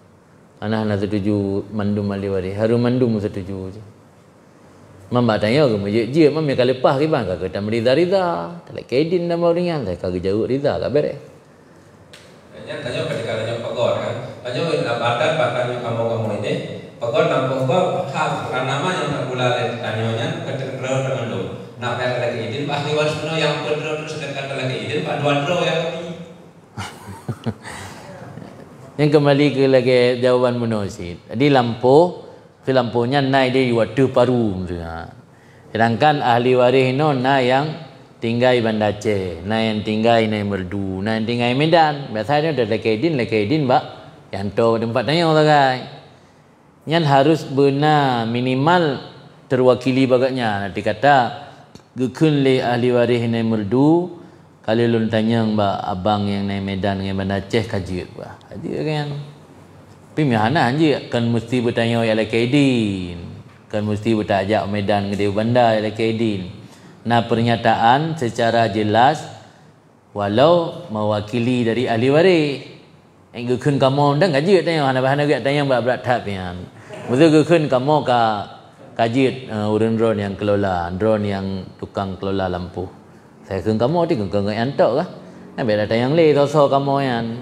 anak setuju mandum ahli waris harum mandum setuju je mamba tanya ke majik je mam ka lepas ke bang ka kata rida tak kaidin nama orang tak ka jauh rida ka beres tanya ketika tanya pegor kan tanya badan badannya kamu ini pegor nampak hak nama yang terbulat tanyanya ketika dengan lu nak yang lagi idin ahli waris mana yang benar sedangkan lagi idin pak dua ro yang yang kembali ke lagi jawaban munosid. Di lampunya naik di waktu paru. Sedangkan ahli waris no na yang tinggal Banda Aceh, na yang tinggal na Merdu, na yang tinggal Medan. Biasanya dah lekaidin bak yang to tempat tanya orang kai. Yang harus benar minimal terwakili bagaknya. Nanti kata gekun le ahli waris na Merdu. Kalau lu tanya mbak abang yang naik Medan dengan Banda Aceh kaji bah. Kaji kan. Tapi mana aja kan mesti bertanya ya lekaidin. Kan mesti bertajak Medan dengan Banda ya lekaidin. Nah pernyataan secara jelas walau mewakili dari ahli waris. Yang gekun kamu dan kaji tanya hana gak tanya mbak berat tapian. Mesti gekun kamu kaji urun-urun yang kelola, drone yang tukang kelola lampu. Saya kena kamu di kena antok kah? Nak bela tayang le so kamu yang.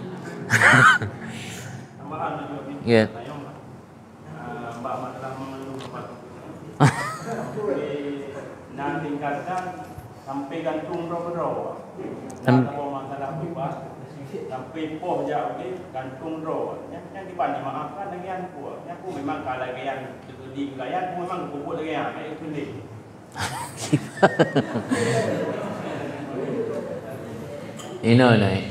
Ya. Mbak masalah mengandung lemak. Nak tingkatkan sampai gantung roh. Nak kalau masalah bebas sampai poh jauh ni gantung roh. Yang dibanding maafkan dengan aku memang kalau yang di gaya aku memang kubur dengan itu ni. Ino nai.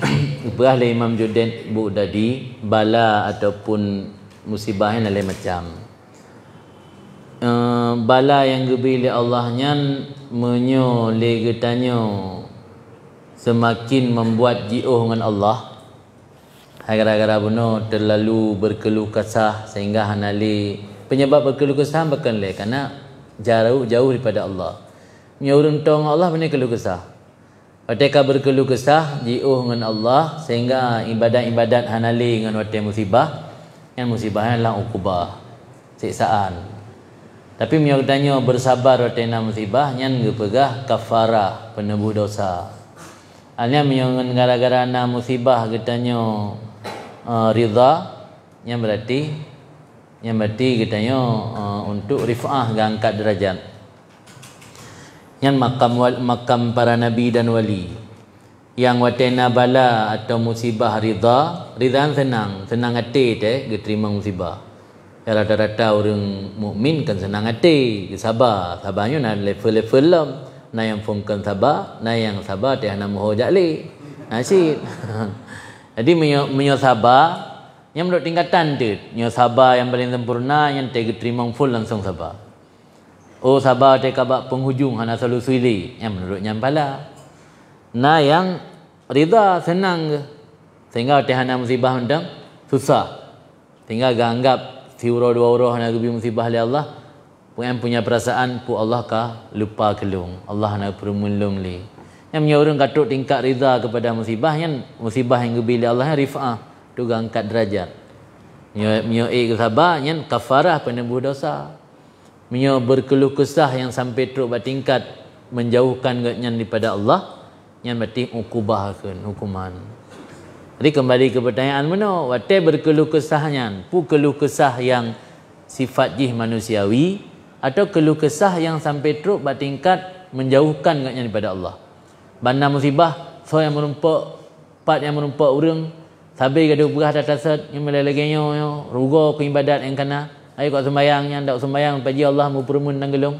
Berah Imam Junaid Baghdadi bala ataupun musibah yang lain macam. Bala yang gebili Allahnya menyo le getanyo semakin membuat jiuh dengan Allah. Gara-gara buno terlalu berkeluh kesah sehingga hanali penyebab berkeluh kesah bukan le karena jauh daripada Allah. Nyurun tong Allah benar keluh kesah. Ketika berkeluh kesah jiuh dengan Allah sehingga ibadat-ibadat hanali dengan waktu musibah yang musibahnya adalah ukubah siksaan. Tapi miyo tanya bersabar waktu musibah yang gepegah kafarah penebus dosa. Hanya miyo gara-gara na musibah getanya ridha yang berarti getanya untuk rif'ah angkat derajat. Yang makam para nabi dan wali yang watena bala atau musibah ridha senang hati terima musibah ya rata-rata orang mukmin kan senang hati sabarnya na level lam na yang fungkan sabar na yang sabar teh na moho jali nasib jadi menyo sabar yang menurut tingkatan tu menyo sabar yang paling sempurna yang terima full langsung sabar. Oh sabar dia kabak penghujung hana selalu suili yang menurutnya pala. Nah yang ridha senang ke. Sehingga dia hana musibah undang susah. Tinggal anggap si uro dua uro hana gebi musibah oleh Allah. Punya perasaan pu Allah ka lupa kelung. Allah hana permulung li. Yang menyorong katuk tingkat ridha kepada musibah yang gebi oleh Allah yang rif'ah. Tu angkat derajat. Menyoik sabar yang kafarah penebus dosa. Menyo berkeluh kesah yang sampai teruk bertingkat menjauhkan gatnya daripada Allah yang berarti ukubahkan hukuman. Jadi kembali ke pertanyaan mana? Watai berkeluh kesahnya, pu keluh kesah yang sifat jih manusiawi atau keluh kesah yang sampai teruk bertingkat menjauhkan katnya daripada Allah. Banda musibah, so yang merumpak, part yang merumpak orang, sabi gaduh berah tatasat, yang melalaginya, rugo ke ibadat yang kena, ayo kau sembayang, yang tak sembayang, paji Allah mu perumun tanggelung,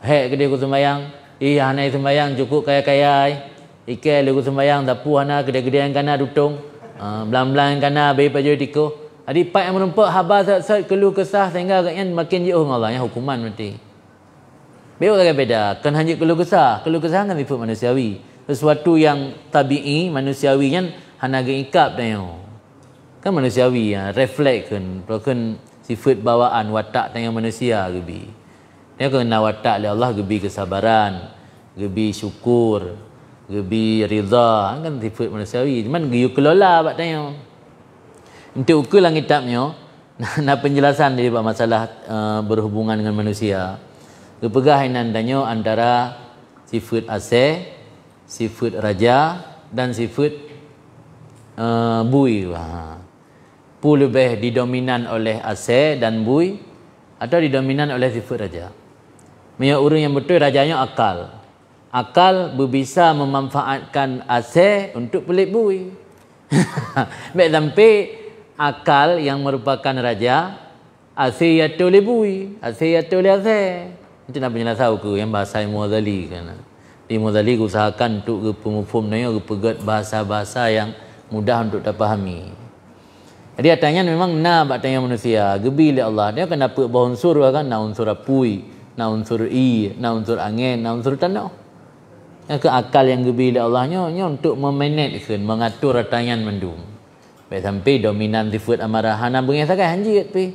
hek ke dia ku sembayang, hanai sembayang cukup kaya-kaya, ikai lu sembayang tapu hana gede-gede yang kana dutung belang-belang yang kana bayi paju tiko adi pak yang merempak habar sat keluh kesah sehingga agaknya makin jauh dengan Allah yang hukuman mati beo tak beda kan hanya keluh kesah kan sifat manusiawi sesuatu yang tabi'i manusiawi kan hana gengikap dah kan manusiawi reflect kan sifat bawaan watak tanya manusia gebi dia kena watak oleh Allah gebi kesabaran gebi syukur gebi rida kan sifat manusiawi cuman giu kelola bak tanya untuk ukur lang kitabnya nak penjelasan dari masalah berhubungan dengan manusia kepegah tanya antara sifat asih sifat raja dan sifat bui pu lebih didominan oleh asih dan bui atau didominan oleh sifat raja punya orang yang betul rajanya akal berbisa memanfaatkan asih untuk pelik bui. Baik sampai akal yang merupakan raja asih yaitu oleh bui, asih yaitu oleh asih. Itu nak penjelasan aku yang bahasa Mu'adzali kan. Di Mu'adzali usahakan untuk pemufumnya pegat bahasa-bahasa yang mudah untuk terpahami. Jadi katanya memang nak tanya manusia, gebi oleh Allah. Dia kena apa unsur kan, na unsur apui, na unsur na unsur angin, na unsur tanah. Yang ke akal yang gebi oleh Allahnya untuk memanagkan, mengatur ratangan mendung. Baik sampai dominan sifat amarah hana bengih sakai hanjit pi.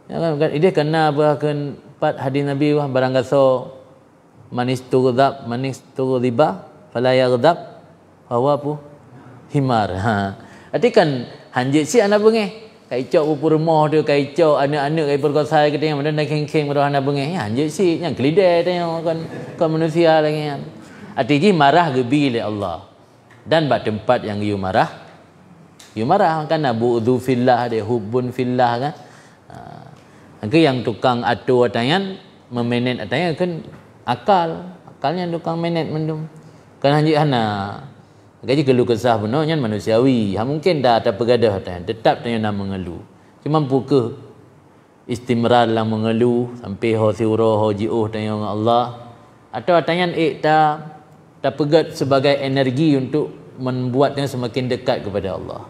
Ya kan dia kena bahkan empat hadis Nabi barang gaso manis tughdzab fala yaghdab hawa pu himar. Arti kan hanjit si anak bengih. Kai cok upu rumah dia kai cok anak-anak kai perkosai kita yang mana nak keng-keng berah anak bengih. Hanjit si yang kelidai tanya kan manusia lagi kan. Artinya marah gebi oleh Allah dan bak tempat yang you marah kan bu'dhu fillah dia hubbun fillah kan yang tukang atur atangan memanage atangan kan akalnya tukang manage mendung kan hanya hana gaji keluh kesah benarnya manusiawi mungkin dah ada pegadah atangan tetap tanya nak mengeluh cuma buka istimrar lah mengeluh sampai ho siurah ho jiuh tanya dengan Allah atau atangan tak pegat sebagai energi untuk membuatnya semakin dekat kepada Allah.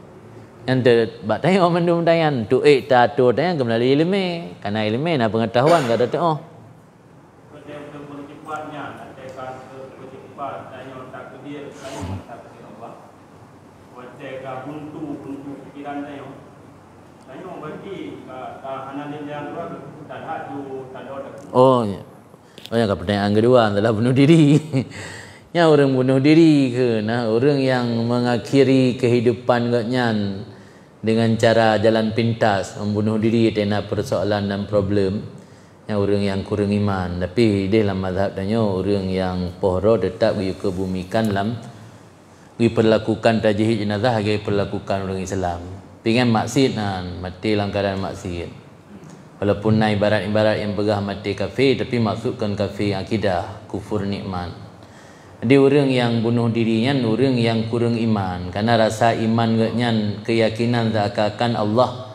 Yang bak tanya mendum tayan tu tak tu tayan kembali ilmu karena ilmu nak pengetahuan kata tu bercepatnya nantikan bercepat tanya tak kedir tanya tak kedir Allah. Wajah buntu pikiran tanya bagi hana yang tak ada yang pertanyaan kedua adalah bunuh diri. Ya orang bunuh diri ke orang yang mengakhiri kehidupan katnya dengan cara jalan pintas membunuh diri tena persoalan dan problem ya orang yang kurang iman tapi dia dalam mazhab tanya orang yang pohro tetap dikebumikan dalam diperlakukan tajhid jenazah sebagai perlakukan orang Islam dengan maksiat mati dalam keadaan maksiat walaupun ibarat-ibarat yang pegah mati kafir tapi maksudkan kafir akidah kufur nikmat. Dia orang yang bunuh dirinya orang yang kurang iman karena rasa iman katnya keyakinan seakan Allah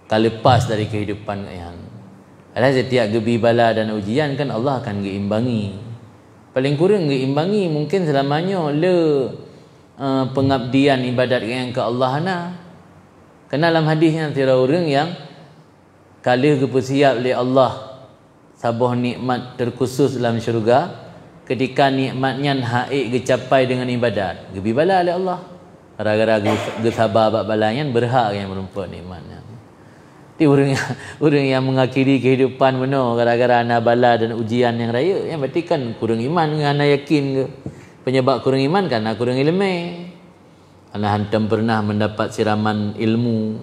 kalepas dari kehidupan katnya. Ada setiap gebi bala dan ujian kan Allah akan geimbangi. Paling kurang geimbangi mungkin selamanya pengabdian ibadat yang ke Allah Kerana dalam hadisnya ada orang yang kala bersiap oleh Allah sebuah nikmat terkhusus dalam syurga. Ketika nikmatnya haik kecapai dengan ibadat gebi bala oleh Allah gara-gara gesabar bab balanya berhak yang merumpat nikmatnya ti orang yang mengakhiri kehidupan benar gara-gara ana bala dan ujian yang raya yang berarti kan kurang iman ke ana yakin ke penyebab kurang iman karena kurang ilmu ana hantam pernah mendapat siraman ilmu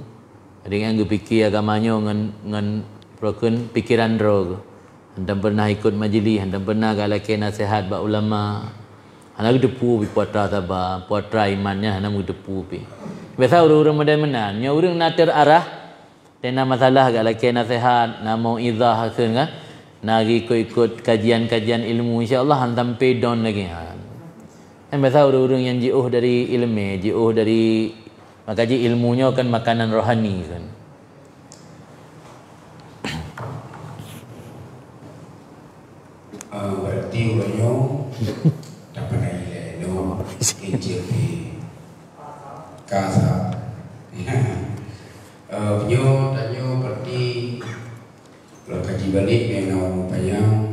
dengan fikir agamanya dengan broken pikiran drog. Hendak pernah ikut majlis, hendak pernah galaki nasihat bak ulama. Hana depu pi puatra taba, puatra imannya hana mu depu pi. Biasa urang medan-medan, nya urang nak terarah tena masalah agak laki nasihat, nak mau izah hakeun kan. Nak ikut kajian-kajian ilmu insya-Allah hantam pedon lagi. Kan biasa urang yang jauh dari ilmu, jauh dari makaji ilmunya kan makanan rohani kan. Berarti urangnya tak pernah ilmu no KJP kasa. Punya tanya berarti kalau kaji balik memang banyak